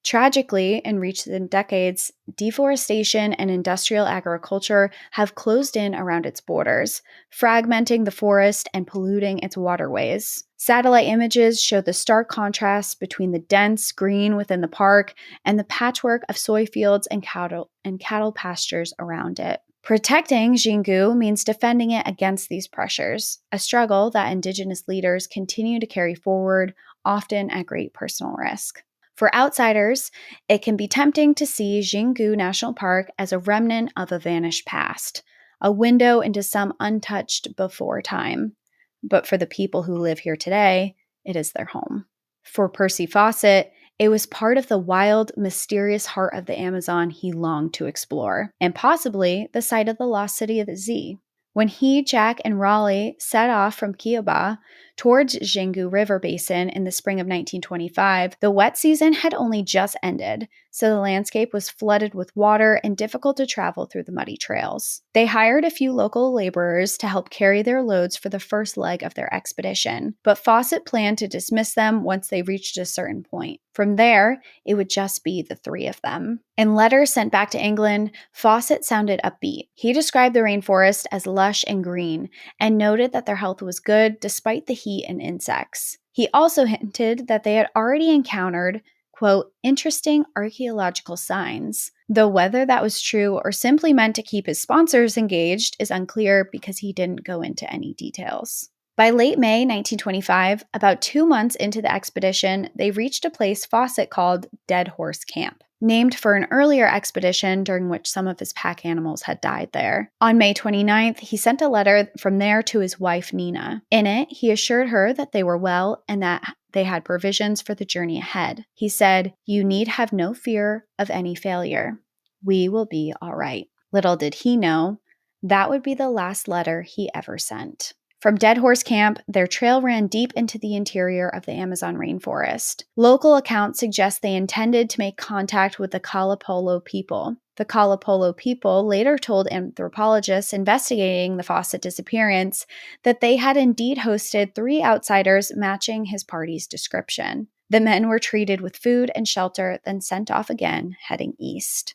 Tragically, in recent decades, deforestation and industrial agriculture have closed in around its borders, fragmenting the forest and polluting its waterways. Satellite images show the stark contrast between the dense green within the park and the patchwork of soy fields and cattle pastures around it. Protecting Xingu means defending it against these pressures, a struggle that Indigenous leaders continue to carry forward, often at great personal risk. For outsiders, it can be tempting to see Xingu National Park as a remnant of a vanished past, a window into some untouched before time. But for the people who live here today, it is their home. For Percy Fawcett, it was part of the wild, mysterious heart of the Amazon he longed to explore, and possibly the site of the lost city of the Z. When he, Jack, and Raleigh set off from Quiabá towards Xingu River Basin in the spring of 1925, the wet season had only just ended, so the landscape was flooded with water and difficult to travel through the muddy trails. They hired a few local laborers to help carry their loads for the first leg of their expedition, but Fawcett planned to dismiss them once they reached a certain point. From there, it would just be the three of them. In letters sent back to England, Fawcett sounded upbeat. He described the rainforest as lush and green, and noted that their health was good despite the heat and insects. He also hinted that they had already encountered, quote, interesting archaeological signs. Though whether that was true or simply meant to keep his sponsors engaged is unclear because he didn't go into any details. By late May 1925, about 2 months into the expedition, they reached a place Fawcett called Dead Horse Camp. named for an earlier expedition during which some of his pack animals had died there. On May 29th, he sent a letter from there to his wife, Nina. In it, he assured her that they were well and that they had provisions for the journey ahead. He said, "You need have no fear of any failure. We will be all right." Little did he know, that would be the last letter he ever sent. From Dead Horse Camp, their trail ran deep into the interior of the Amazon rainforest. Local accounts suggest they intended to make contact with the Kalapolo people. The Kalapolo people later told anthropologists investigating the Fawcett disappearance that they had indeed hosted 3 outsiders matching his party's description. The men were treated with food and shelter, then sent off again, heading east.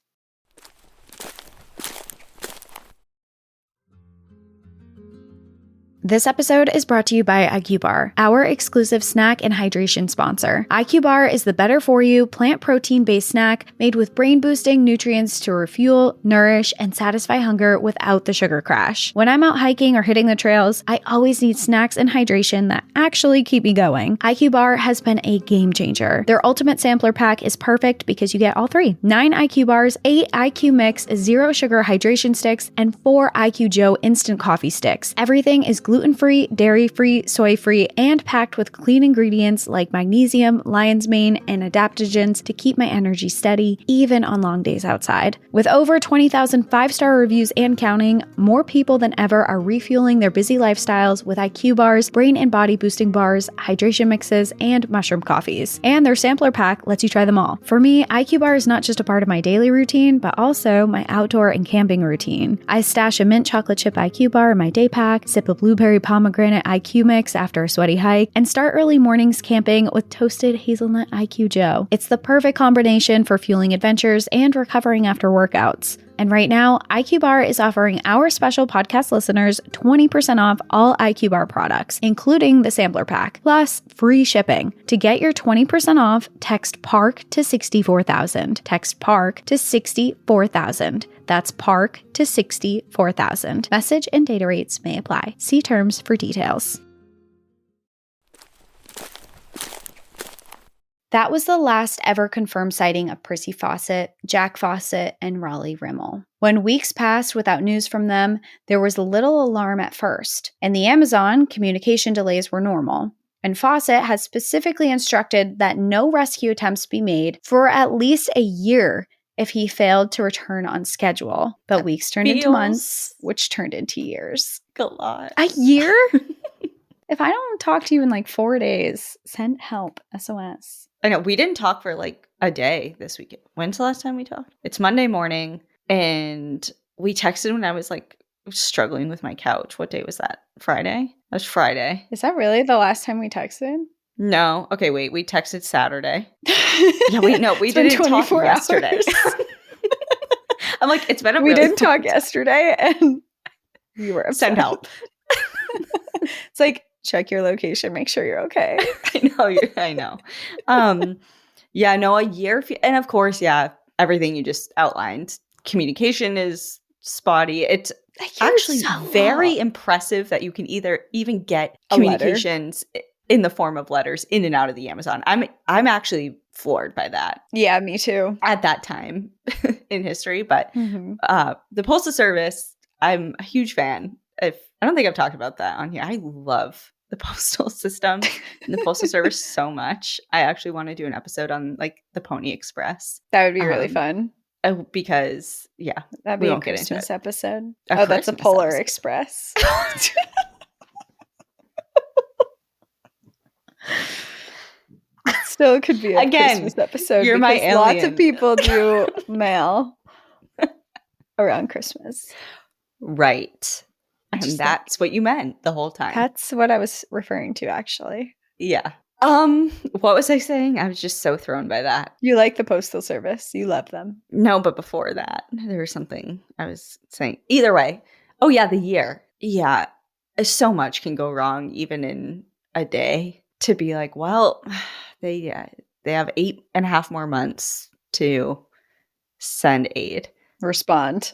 This episode is brought to you by IQ Bar, our exclusive snack and hydration sponsor. IQ Bar is the better-for-you, plant protein-based snack made with brain-boosting nutrients to refuel, nourish, and satisfy hunger without the sugar crash. When I'm out hiking or hitting the trails, I always need snacks and hydration that actually keep me going. IQ Bar has been a game changer. Their ultimate sampler pack is perfect because you get all 3. 9 IQ Bars, 8 IQ Mix, 0 sugar hydration sticks, and 4 IQ Joe instant coffee sticks. Everything is gluten-free, dairy-free, soy-free, and packed with clean ingredients like magnesium, lion's mane, and adaptogens to keep my energy steady, even on long days outside. With over 20,000 5-star reviews and counting, more people than ever are refueling their busy lifestyles with IQ Bars, brain and body boosting bars, hydration mixes, and mushroom coffees. And their sampler pack lets you try them all. For me, IQ Bar is not just a part of my daily routine, but also my outdoor and camping routine. I stash a mint chocolate chip IQ Bar in my day pack, sip a blueberry pomegranate IQ Mix after a sweaty hike, and start early mornings camping with toasted hazelnut IQ Joe. It's the perfect combination for fueling adventures and recovering after workouts. And right now, IQ Bar is offering our special podcast listeners 20% off all IQ Bar products, including the sampler pack, plus free shipping. To get your 20% off, text PARK to 64,000. Text PARK to 64,000. That's PARK to 64,000. Message and data rates may apply. See terms for details. That was the last ever confirmed sighting of Prissy Fawcett, Jack Fawcett, and Raleigh Rimmel. When weeks passed without news from them, there was little alarm at first. In the Amazon, communication delays were normal, and Fawcett had specifically instructed that no rescue attempts be made for at least a year if he failed to return on schedule. But weeks turned into months, which turned into years. A lot. A year? If I don't talk to you in like 4 days, send help. SOS. I know. We didn't talk for like a day this weekend. When's the last time we talked? It's Monday morning, and we texted when I was like struggling with my couch. What day was that? Friday? That was Friday. Is that really the last time we texted? No. Okay, wait. We texted Saturday. Yeah, wait. No, we didn't talk yesterday. I'm like, it's been a We really didn't talk yesterday, and you were upset. Send help. It's like, check your location, make sure you're okay. I know. Yeah, no, a year. And of course, yeah, everything you just outlined. Communication is spotty. It's actually very impressive that you can even get communications in the form of letters in and out of the Amazon. I'm actually floored by that. Yeah, me too. At that time in history. But the Postal Service, I'm a huge fan. I don't think I've talked about that on here. I love the postal system and the Postal Service so much. I actually want to do an episode on like the Pony Express. That would be really fun. Because, yeah, that'd be a Christmas episode. That's a Polar Express. Still could be a Christmas episode. You're my alien. Lots of people do mail around Christmas. Right. And that's what you meant the whole time. That's what I was referring to, actually. Yeah. What was I saying? I was just so thrown by that. You like the Postal Service. You love them. No, but before that, there was something I was saying. Either way. Oh, yeah, the year. Yeah. So much can go wrong, even in a day. To be like, well, they have 8.5 more months to send aid. Respond.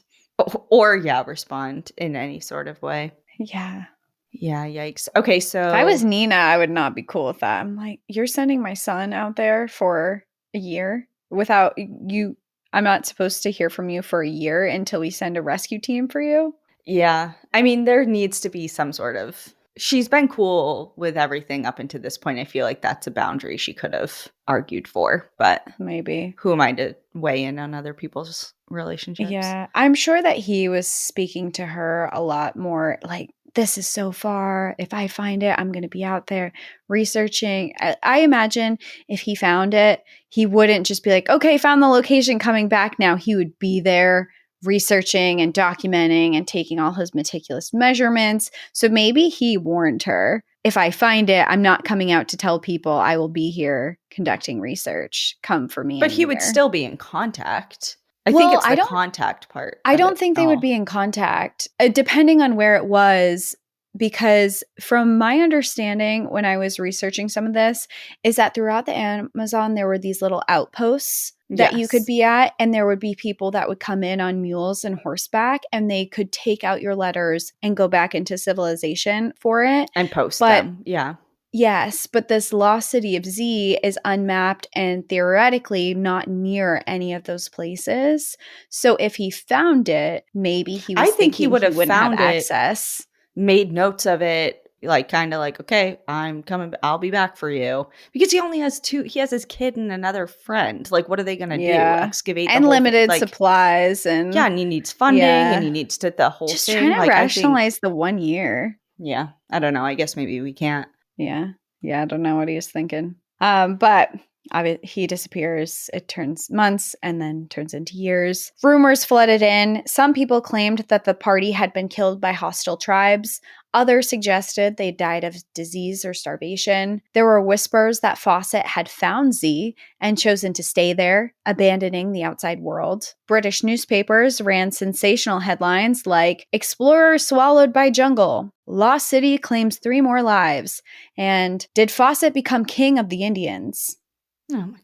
Or, respond in any sort of way. Yeah. Yeah, yikes. Okay, so... If I was Nina, I would not be cool with that. I'm like, you're sending my son out there for a year? without you, I'm not supposed to hear from you for a year until we send a rescue team for you? Yeah. I mean, there needs to be some sort of. She's been cool with everything up until this point. I feel like that's a boundary she could have argued for, but Maybe. who am I to weigh in on other people's relationships? Yeah, I'm sure that he was speaking to her a lot more like, this is so far. If I find it, I'm going to be out there researching. I imagine if he found it, he wouldn't just be like, okay, found the location, coming back now. He would be there researching and documenting and taking all his meticulous measurements. So maybe he warned her, if I find it, I'm not coming out to tell people. I will be here conducting research. Come for me. But he would anywhere. still be in contact. I Well, think it's the contact part. I of don't it think they would all. be in contact, depending on where it was, because from my understanding, when I was researching some of this, is that throughout the Amazon, there were these little outposts that you could Yes. be at, and there would be people that would come in on mules and horseback, and they could take out your letters and go back into civilization for it. And post But them. Yeah. yes, but this lost city of Z is unmapped and theoretically not near any of those places. So if he found it, maybe he was I think he thinking would he have wouldn't have found it, access. made notes of it, like kind of like, okay, I'm coming, I'll be back for you. Because he only has he has his kid and another friend. Like, what are they going to do? Yeah. Excavate the And whole thing? limited Like, supplies and yeah, and he needs funding and yeah. he needs to the whole Just trying thing. to Like, I think, rationalize the 1 year. yeah, I don't know. I guess maybe we can't. Yeah. Yeah, I don't know what he was thinking. But he disappears. It turns months and then turns into years. Rumors flooded in. Some people claimed that the party had been killed by hostile tribes. Others suggested they died of disease or starvation. There were whispers that Fawcett had found Z and chosen to stay there, abandoning the outside world. British newspapers ran sensational headlines like, "Explorer swallowed by jungle," "Lost City claims 3 more lives," and "Did Fawcett become king of the Indians?" Oh my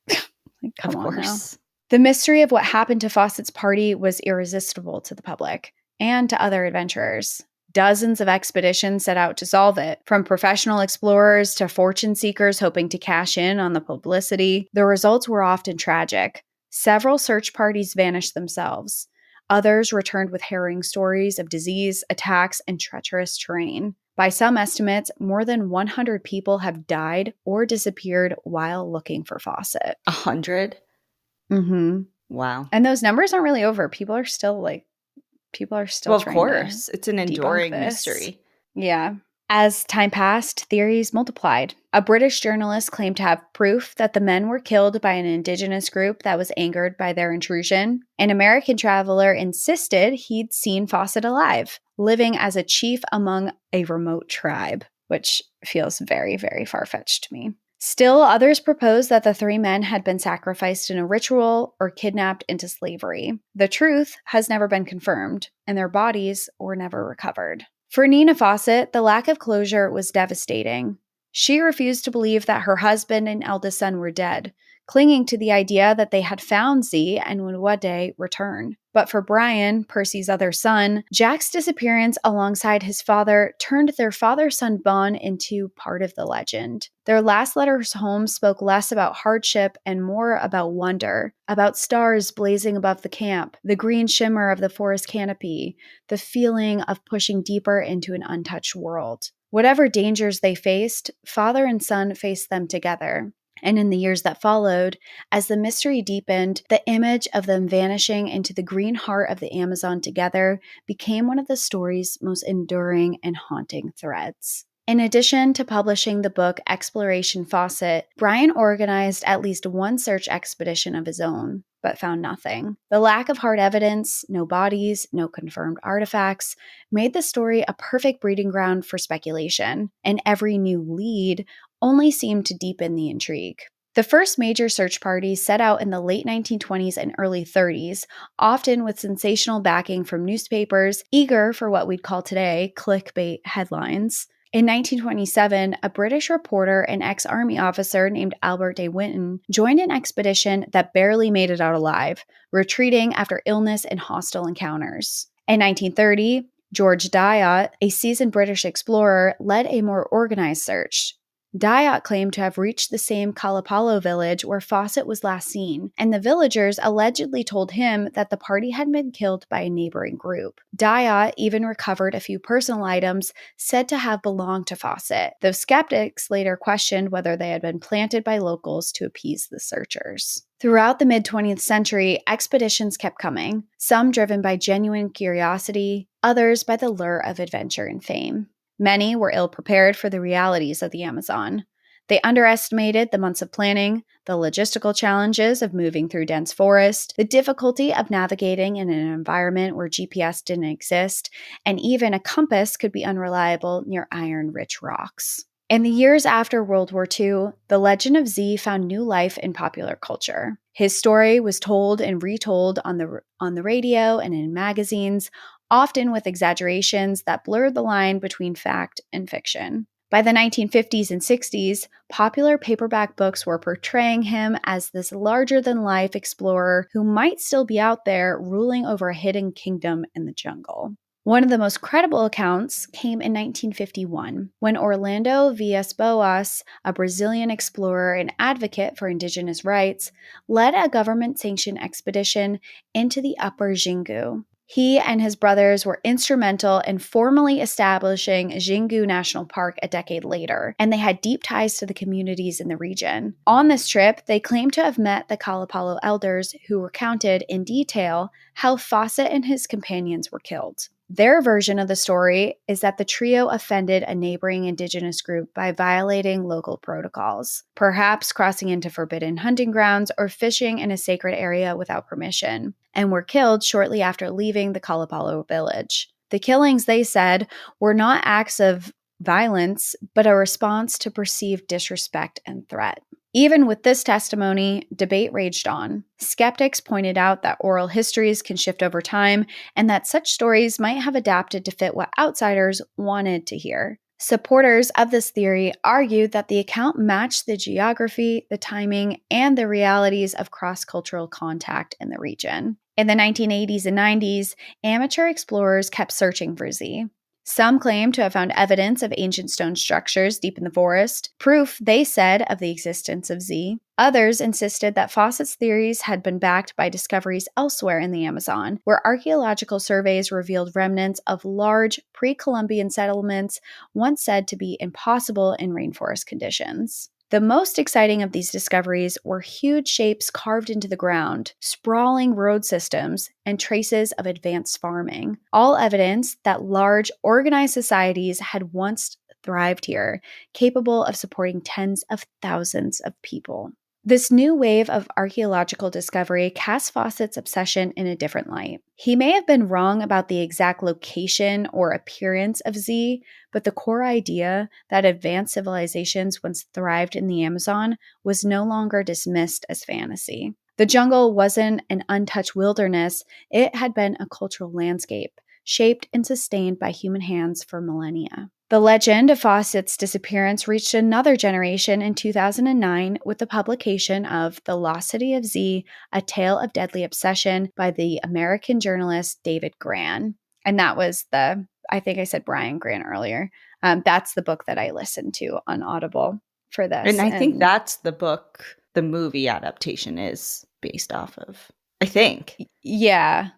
God. Like, come Of on now. course. The mystery of what happened to Fawcett's party was irresistible to the public and to other adventurers. Dozens of expeditions set out to solve it, from professional explorers to fortune seekers hoping to cash in on the publicity. The results were often tragic. Several search parties vanished themselves. Others returned with harrowing stories of disease, attacks, and treacherous terrain. By some estimates, more than 100 people have died or disappeared while looking for Fawcett. 100? Mm-hmm. Wow. And those numbers aren't really over. People are still Well, of trying course. It's an to debunk enduring this. mystery. Yeah. As time passed, theories multiplied. A British journalist claimed to have proof that the men were killed by an indigenous group that was angered by their intrusion. An American traveler insisted he'd seen Fawcett alive, living as a chief among a remote tribe, which feels very, very far-fetched to me. Still, others proposed that the 3 men had been sacrificed in a ritual or kidnapped into slavery. The truth has never been confirmed, and their bodies were never recovered. For Nina Fawcett, the lack of closure was devastating. She refused to believe that her husband and eldest son were dead, clinging to the idea that they had found Z and would one day return. But for Brian, Percy's other son, Jack's disappearance alongside his father turned their father-son bond into part of the legend. Their last letters home spoke less about hardship and more about wonder, about stars blazing above the camp, the green shimmer of the forest canopy, the feeling of pushing deeper into an untouched world. Whatever dangers they faced, father and son faced them together. And in the years that followed, as the mystery deepened, the image of them vanishing into the green heart of the Amazon together became one of the story's most enduring and haunting threads. In addition to publishing the book Exploration Fawcett, Brian organized at least one search expedition of his own, but found nothing. The lack of hard evidence, no bodies, no confirmed artifacts, made the story a perfect breeding ground for speculation, and every new lead only seemed to deepen the intrigue. The first major search parties set out in the late 1920s and early 30s, often with sensational backing from newspapers eager for what we'd call today clickbait headlines. In 1927, a British reporter and ex-army officer named Albert de Winton joined an expedition that barely made it out alive, retreating after illness and hostile encounters. In 1930, George Dyott, a seasoned British explorer, led a more organized search. Dyack claimed to have reached the same Kalapalo village where Fawcett was last seen, and the villagers allegedly told him that the party had been killed by a neighboring group. Dyack even recovered a few personal items said to have belonged to Fawcett, though skeptics later questioned whether they had been planted by locals to appease the searchers. Throughout the mid-20th century, expeditions kept coming, some driven by genuine curiosity, others by the lure of adventure and fame. Many were ill-prepared for the realities of the Amazon. They underestimated the months of planning, the logistical challenges of moving through dense forest, the difficulty of navigating in an environment where GPS didn't exist, and even a compass could be unreliable near iron-rich rocks. In the years after World War II, the legend of Z found new life in popular culture. His story was told and retold on the radio and in magazines, often with exaggerations that blurred the line between fact and fiction. By the 1950s and 60s, popular paperback books were portraying him as this larger-than-life explorer who might still be out there ruling over a hidden kingdom in the jungle. One of the most credible accounts came in 1951, when Orlando Villas-Boas, a Brazilian explorer and advocate for indigenous rights, led a government-sanctioned expedition into the Upper Xingu. He and his brothers were instrumental in formally establishing Xingu National Park a decade later, and they had deep ties to the communities in the region. On this trip, they claimed to have met the Kalapalo elders who recounted in detail how Fawcett and his companions were killed. Their version of the story is that the trio offended a neighboring indigenous group by violating local protocols, perhaps crossing into forbidden hunting grounds or fishing in a sacred area without permission, and were killed shortly after leaving the Kalapalo village. The killings, they said, were not acts of violence, but a response to perceived disrespect and threat. Even with this testimony, debate raged on. Skeptics pointed out that oral histories can shift over time and that such stories might have adapted to fit what outsiders wanted to hear. Supporters of this theory argued that the account matched the geography, the timing, and the realities of cross-cultural contact in the region. In the 1980s and 90s, amateur explorers kept searching for Z. Some claimed to have found evidence of ancient stone structures deep in the forest, proof, they said, of the existence of Z. Others insisted that Fawcett's theories had been backed by discoveries elsewhere in the Amazon, where archaeological surveys revealed remnants of large pre-Columbian settlements once said to be impossible in rainforest conditions. The most exciting of these discoveries were huge shapes carved into the ground, sprawling road systems, and traces of advanced farming, all evidence that large, organized societies had once thrived here, capable of supporting tens of thousands of people. This new wave of archaeological discovery casts Fawcett's obsession in a different light. He may have been wrong about the exact location or appearance of Z, but the core idea that advanced civilizations once thrived in the Amazon was no longer dismissed as fantasy. The jungle wasn't an untouched wilderness, it had been a cultural landscape, shaped and sustained by human hands for millennia. The legend of Fawcett's disappearance reached another generation in 2009 with the publication of The Lost City of Z, A Tale of Deadly Obsession by the American journalist David Grann. And that was I think I said Brian Grann earlier. That's the book that I listened to on Audible for this. And I think that's the book the movie adaptation is based off of, I think. Yeah.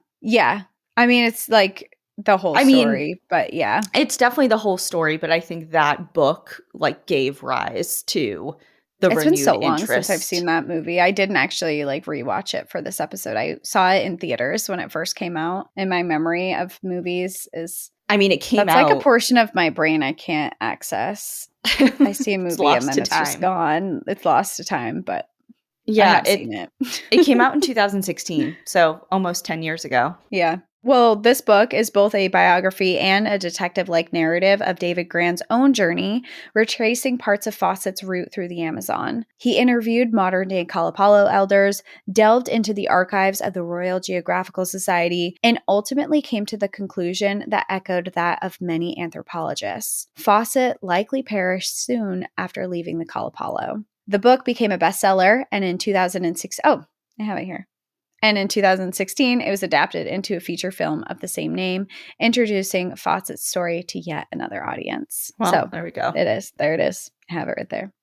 I mean, it's like the whole story, but yeah. It's definitely the whole story, but I think that book gave rise to the renewed interest. It's been so long since I've seen that movie. I didn't actually rewatch it for this episode. I saw it in theaters when it first came out, and my memory of movies is... it came out... That's like a portion of my brain I can't access. I see a movie and then it's just gone. It's lost to time, but yeah, I have seen it. It came out in 2016, so almost 10 years ago. Yeah. Well, this book is both a biography and a detective-like narrative of David Grann's own journey, retracing parts of Fawcett's route through the Amazon. He interviewed modern-day Kalapalo elders, delved into the archives of the Royal Geographical Society, and ultimately came to the conclusion that echoed that of many anthropologists. Fawcett likely perished soon after leaving the Kalapalo. The book became a bestseller, and in 2006, I have it here. And in 2016, it was adapted into a feature film of the same name, introducing Fawcett's story to yet another audience. Well, so there we go. It is. There it is. I have it right there.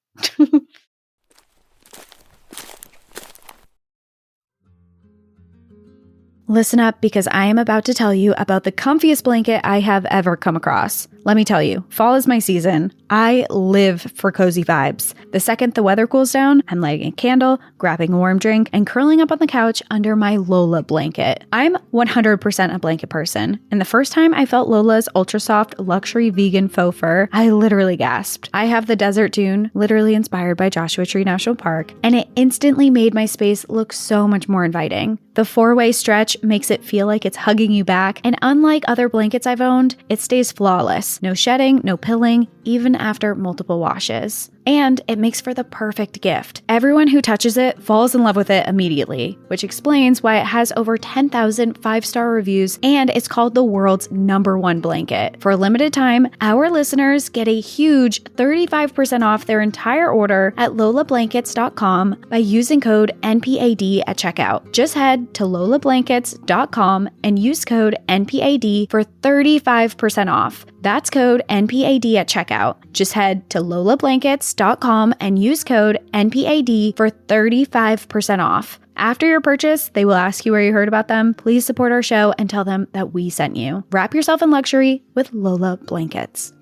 Listen up, because I am about to tell you about the comfiest blanket I have ever come across. Let me tell you, fall is my season. I live for cozy vibes. The second the weather cools down, I'm lighting a candle, grabbing a warm drink, and curling up on the couch under my Lola blanket. I'm 100% a blanket person, and the first time I felt Lola's ultra soft luxury vegan faux fur, I literally gasped. I have the desert dune, literally inspired by Joshua Tree National Park, and it instantly made my space look so much more inviting. The 4-way stretch makes it feel like it's hugging you back, and unlike other blankets I've owned, it stays flawless. No shedding, no pilling, even after multiple washes. And it makes for the perfect gift. Everyone who touches it falls in love with it immediately, which explains why it has over 10,000 5-star reviews and it's called the world's #1 blanket. For a limited time, our listeners get a huge 35% off their entire order at lolablankets.com by using code NPAD at checkout. Just head to lolablankets.com and use code NPAD for 35% off. That's code NPAD at checkout. Just head to lolablankets.com and use code NPAD for 35% off. After your purchase, they will ask you where you heard about them. Please support our show and tell them that we sent you. Wrap yourself in luxury with Lola Blankets.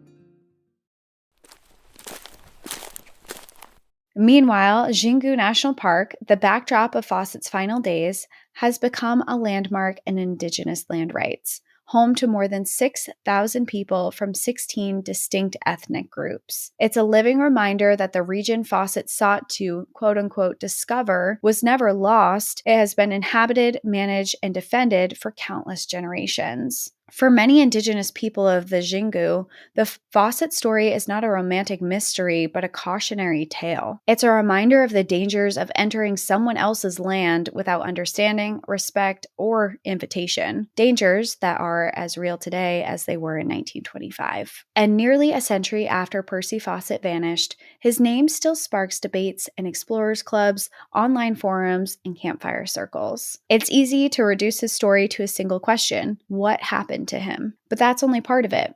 Meanwhile, Xingu National Park, the backdrop of Fawcett's final days, has become a landmark in Indigenous land rights, home to more than 6,000 people from 16 distinct ethnic groups. It's a living reminder that the region Fawcett sought to, quote-unquote, discover was never lost. It has been inhabited, managed, and defended for countless generations. For many Indigenous people of the Xingu, the Fawcett story is not a romantic mystery, but a cautionary tale. It's a reminder of the dangers of entering someone else's land without understanding, respect, or invitation. Dangers that are as real today as they were in 1925. And nearly a century after Percy Fawcett vanished, his name still sparks debates in explorers clubs, online forums, and campfire circles. It's easy to reduce his story to a single question: what happened to him? But that's only part of it.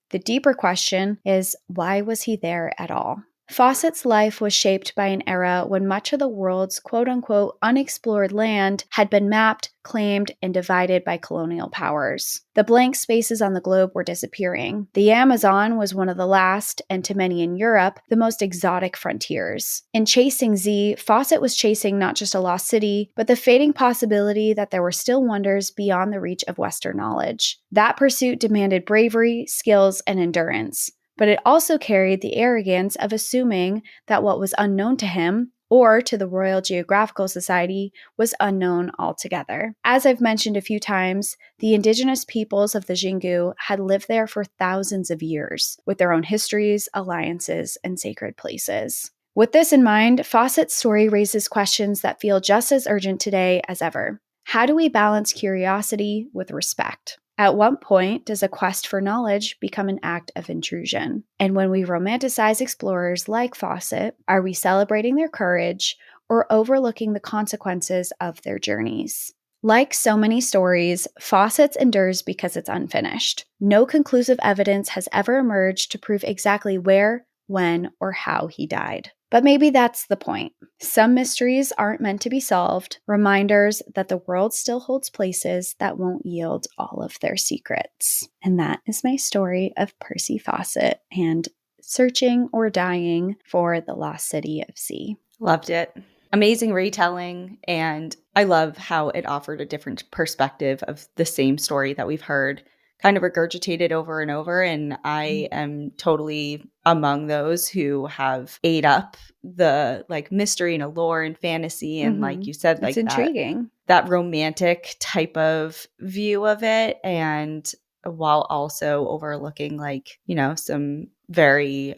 The deeper question is, why was he there at all? Fawcett's life was shaped by an era when much of the world's quote-unquote unexplored land had been mapped, claimed, and divided by colonial powers. The blank spaces on the globe were disappearing. The Amazon was one of the last, and to many in Europe, the most exotic frontiers. In chasing Z, Fawcett was chasing not just a lost city, but the fading possibility that there were still wonders beyond the reach of Western knowledge. That pursuit demanded bravery, skills, and endurance. But it also carried the arrogance of assuming that what was unknown to him, or to the Royal Geographical Society, was unknown altogether. As I've mentioned a few times, the indigenous peoples of the Xingu had lived there for thousands of years, with their own histories, alliances, and sacred places. With this in mind, Fawcett's story raises questions that feel just as urgent today as ever. How do we balance curiosity with respect? At what point does a quest for knowledge become an act of intrusion? And when we romanticize explorers like Fawcett, are we celebrating their courage or overlooking the consequences of their journeys? Like so many stories, Fawcett's endures because it's unfinished. No conclusive evidence has ever emerged to prove exactly where, when, or how he died. But maybe that's the point. Some mysteries aren't meant to be solved, reminders that the world still holds places that won't yield all of their secrets. And that is my story of Percy Fawcett and searching or dying for the lost city of Z. Loved it. Amazing retelling, and I love how it offered a different perspective of the same story that we've heard kind of regurgitated over and over. And I am totally among those who have ate up the like mystery and allure and fantasy. And like you said, like it's intriguing. That romantic type of view of it. And while also overlooking like, you know, some very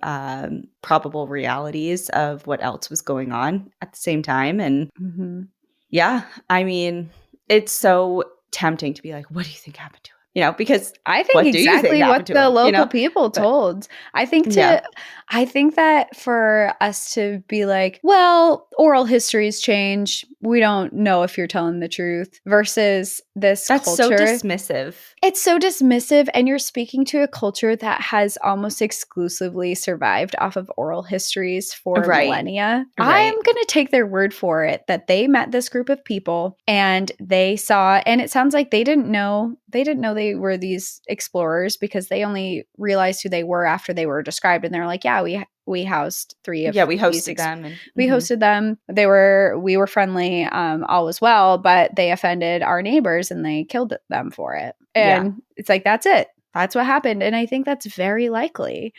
probable realities of what else was going on at the same time. And yeah, I mean, it's so tempting to be like, what do you think happened to him? You know, because I think exactly what the local people told. I think that for us to be like, well, oral histories change, know if you're telling the truth, versus this That's so culture. dismissive. It's so dismissive, and you're speaking to a culture that has almost exclusively survived off of oral histories for millennia. I'm going to take their word for it that they met this group of people and they saw, and it sounds like they didn't know they were these explorers, because they only realized who they were after they were described, and they're like, yeah, we housed three of we hosted them, and we hosted them. We were friendly, all was well, but they offended our neighbors and they killed them for it. And it's like, that's it. That's what happened. And I think that's very likely.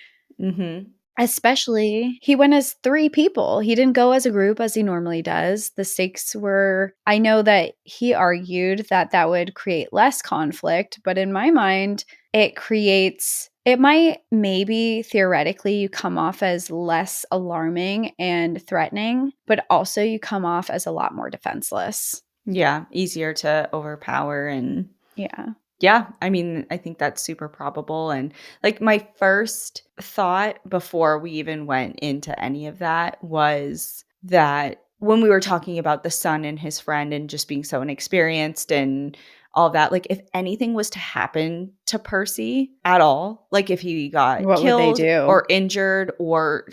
Especially, he went as 3 people. He didn't go as a group as he normally does. The stakes were, I know that he argued that would create less conflict, but in my mind, it might, maybe theoretically, you come off as less alarming and threatening, but also you come off as a lot more defenseless. Yeah, easier to overpower. And yeah, I mean, I think that's super probable. And like, my first thought before we even went into any of that was that when we were talking about the son and his friend and just being so inexperienced and all that, like, if anything was to happen to Percy at all, like if he got killed or injured or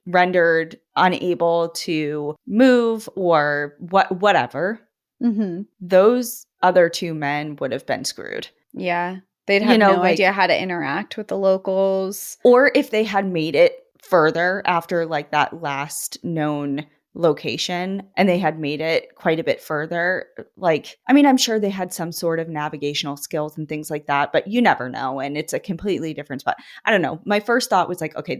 rendered unable to move or whatever, those other 2 men would have been screwed. Yeah. They'd have no idea how to interact with the locals. Or if they had made it further after like that last known location and they had made it quite a bit further, like, I mean, I'm sure they had some sort of navigational skills and things like that, but you never know. And it's a completely different spot. I don't know. My first thought was like, okay,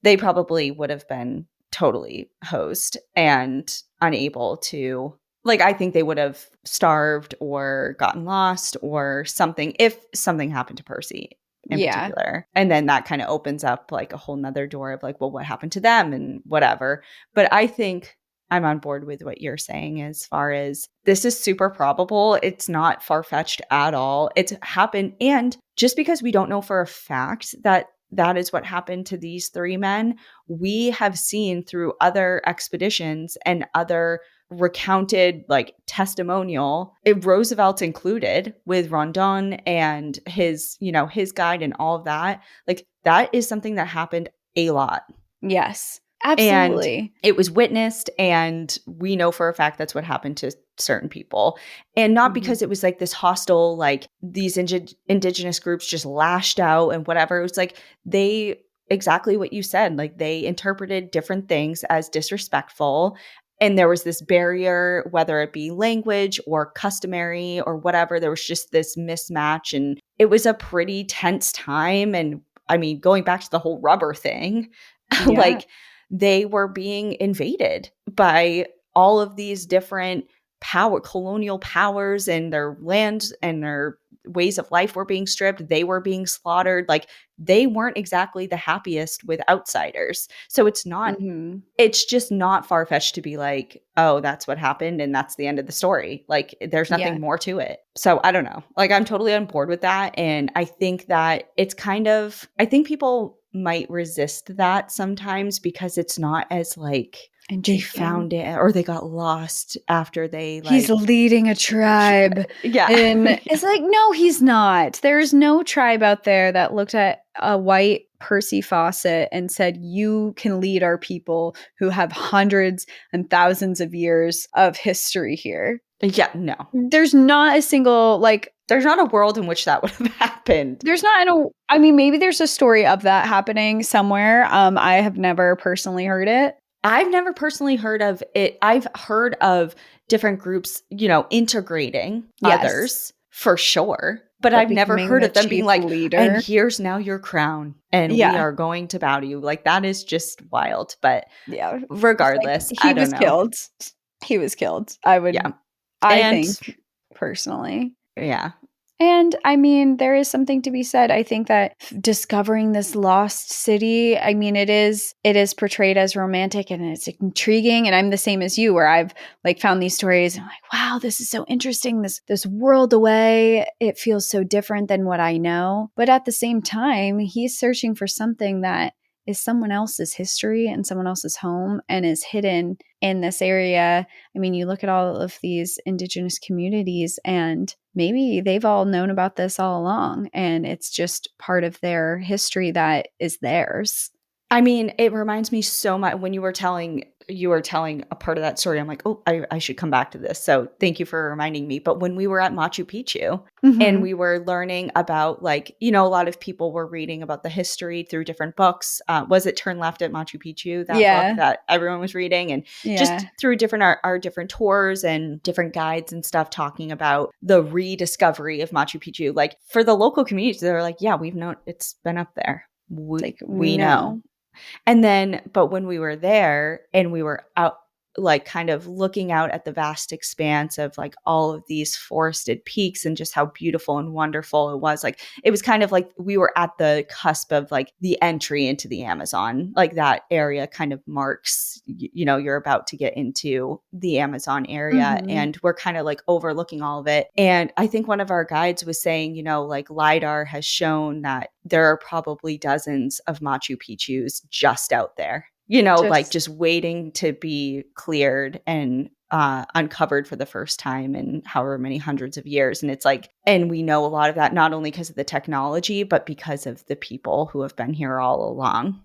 they probably would have been totally hosed and unable to, like, I think they would have starved or gotten lost or something if something happened to Percy in particular. And then that kind of opens up like a whole nother door of like, well, what happened to them and whatever. But I think I'm on board with what you're saying as far as this is super probable. It's not far-fetched at all. It's happened. And just because we don't know for a fact that that is what happened to these 3 men, we have seen through other expeditions and other recounted like testimonial, Roosevelt included, with Rondon and his guide and all of that. Like, that is something that happened a lot. Yes, absolutely. And it was witnessed, and we know for a fact that's what happened to certain people. And not because it was like this hostile, like these indigenous groups just lashed out and whatever. It was like exactly what you said, like they interpreted different things as disrespectful. And there was this barrier, whether it be language or customary or whatever, there was just this mismatch. And it was a pretty tense time. And I mean, going back to the whole rubber thing, like they were being invaded by all of these different colonial powers, and their lands and their ways of life were being stripped. They were being slaughtered. Like, they weren't exactly the happiest with outsiders. So it's not, it's just not far-fetched to be like, oh, that's what happened and that's the end of the story. Like, there's nothing more to it. So I don't know. Like, I'm totally on board with that. And I think that it's kind of, I think people might resist that sometimes because it's not as like, they found it or they got lost after they like, he's leading a tribe. And it's like, no, he's not. There's no tribe out there that looked at a white Percy Fawcett and said, you can lead our people who have hundreds and thousands of years of history here. No. There's not a single, like, there's not a world in which that would have happened. There's not, I mean, maybe there's a story of that happening somewhere. I have never personally heard it. I've never personally heard of it. I've heard of different groups, integrating others for sure. But I've never heard of them being like, leader. And here's now your crown and we are going to bow to you. Like, that is just wild. But regardless, like, I don't know. He was killed. I would, I think personally. Yeah. And I mean, there is something to be said. I think that discovering this lost city, I mean, it is portrayed as romantic and it's intriguing. And I'm the same as you, where I've like found these stories and I'm like, wow, this is so interesting. This world away, it feels so different than what I know. But at the same time, he's searching for something that is someone else's history and someone else's home and is hidden in this area. I mean, you look at all of these indigenous communities and maybe they've all known about this all along and it's just part of their history that is theirs. I mean, it reminds me so much when you were telling a part of that story. I'm like, oh, I should come back to this. So thank you for reminding me. But when we were at Machu Picchu and we were learning about like, you know, a lot of people were reading about the history through different books. Was it Turn Left at Machu Picchu? That book that everyone was reading, and just through different our different tours and different guides and stuff talking about the rediscovery of Machu Picchu. Like for the local communities, they're like, yeah, we've known it's been up there. We know. And then, but when we were there and we were out, like kind of looking out at the vast expanse of like all of these forested peaks and just how beautiful and wonderful it was. Like, it was kind of like we were at the cusp of like the entry into the Amazon. Like that area kind of marks, you know, you're about to get into the Amazon area and we're kind of like overlooking all of it. And I think one of our guides was saying, you know, like LiDAR has shown that there are probably dozens of Machu Picchus just out there. You know, like just waiting to be cleared and uncovered for the first time in however many hundreds of years. And it's like, and we know a lot of that, not only because of the technology, but because of the people who have been here all along.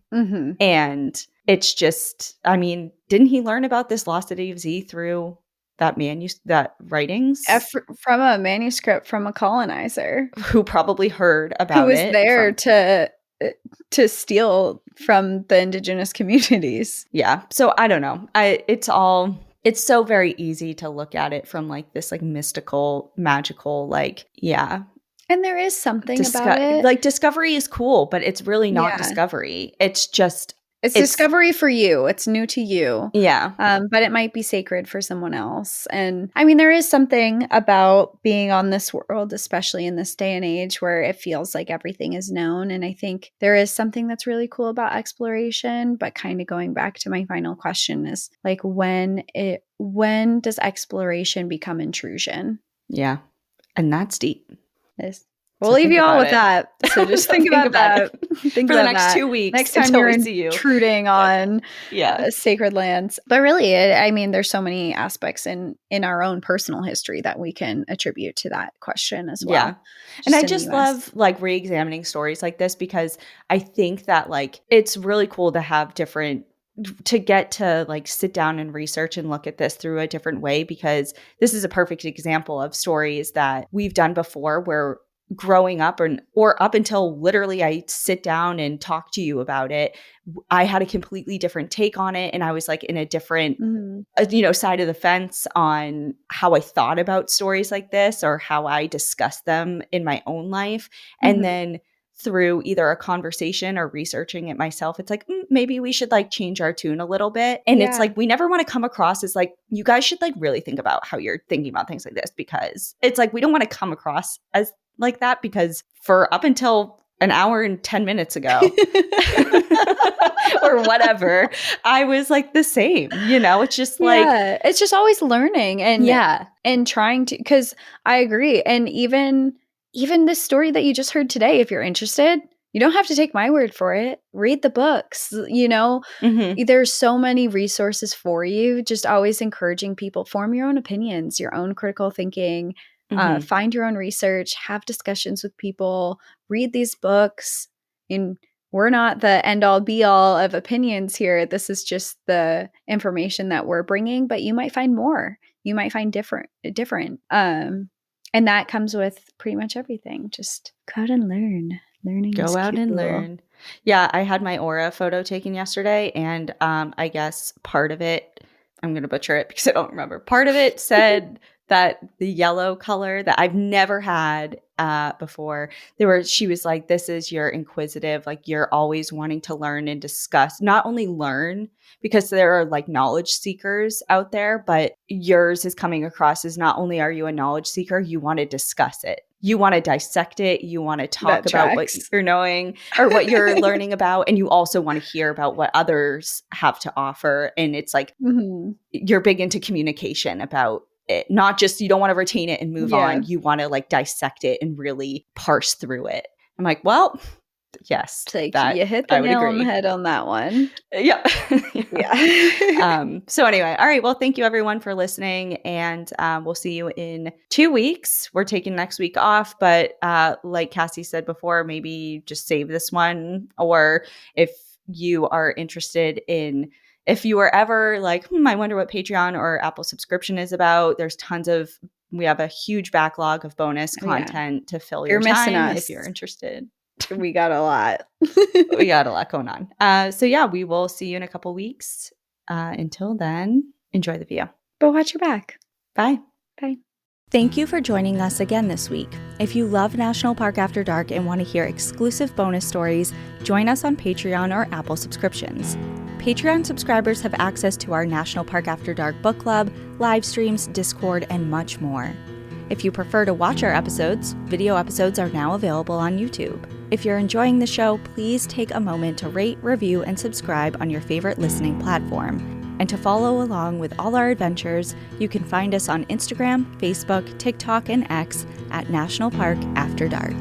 And it's just, I mean, didn't he learn about this lost city of Z through that writings? From a manuscript from a colonizer. Who probably heard about it. Who was there to steal from the indigenous communities. Yeah. So I don't know. It's so very easy to look at it from like this like mystical, magical, like, yeah. And there is something about it. Like discovery is cool, but it's really not discovery. It's just It's discovery for you. It's new to you. Yeah. But it might be sacred for someone else. And I mean, there is something about being on this world, especially in this day and age where it feels like everything is known. And I think there is something that's really cool about exploration. But kind of going back to my final question is like, when does exploration become intrusion? Yeah. And that's deep. We'll leave you all with that. So just think about that. Think for about the next that. 2 weeks. Next time you're intruding on sacred lands. But really, I mean, there's so many aspects in our own personal history that we can attribute to that question as well. Yeah. And I just love like re-examining stories like this because I think that like it's really cool to have to get to like sit down and research and look at this through a different way, because this is a perfect example of stories that we've done before where growing up or up until literally I sit down and talk to you about it, I had a completely different take on it. And I was like in a different, side of the fence on how I thought about stories like this or how I discussed them in my own life. And then through either a conversation or researching it myself, it's like, maybe we should like change our tune a little bit. And it's like, we never want to come across as like, you guys should like really think about how you're thinking about things like this, because it's like, we don't want to come across as like that, because for up until an hour and 10 minutes ago or whatever, I was like the same, you know, it's just like, it's just always learning and trying to, because I agree. And even this story that you just heard today, if you're interested, you don't have to take my word for it. Read the books, you know, there's so many resources for you. Just always encouraging people, form your own opinions, your own critical thinking, find your own research, have discussions with people, read these books. And we're not the end all be all of opinions here. This is just the information that we're bringing, but you might find more. You might find different. And that comes with pretty much everything. Just go out and learn. Go out and learn. Yeah, I had my aura photo taken yesterday, and I guess part of it, I'm going to butcher it because I don't remember. Part of it said that the yellow color that I've never had before, she was like, this is your inquisitive, like you're always wanting to learn and discuss, not only learn, because there are like knowledge seekers out there, but yours is coming across as not only are you a knowledge seeker, you want to discuss it. You want to dissect it. You want to talk about what you're knowing or what you're learning about. And you also want to hear about what others have to offer. And it's like, you're big into communication about it. Not just, you don't want to retain it and move on. You want to like dissect it and really parse through it. I'm like, well, Yes. It's like that you hit I the would nail on the agree. head on that one. Yeah. Yeah. So anyway, all right. Well, thank you everyone for listening, and we'll see you in 2 weeks. We're taking next week off, but like Cassie said before, maybe just save this one, or if you are interested in, if you are ever like, I wonder what Patreon or Apple subscription is about, there's we have a huge backlog of bonus content to fill your missing time us. if you're interested. We got a lot. We got a lot going on. So yeah, we will see you in a couple weeks. Until then, enjoy the view. But watch your back. Bye. Bye. Thank you for joining us again this week. If you love National Park After Dark and want to hear exclusive bonus stories, join us on Patreon or Apple subscriptions. Patreon subscribers have access to our National Park After Dark book club, live streams, Discord, and much more. If you prefer to watch our episodes, video episodes are now available on YouTube. If you're enjoying the show, please take a moment to rate, review, and subscribe on your favorite listening platform. And to follow along with all our adventures, you can find us on Instagram, Facebook, TikTok, and X at National Park After Dark.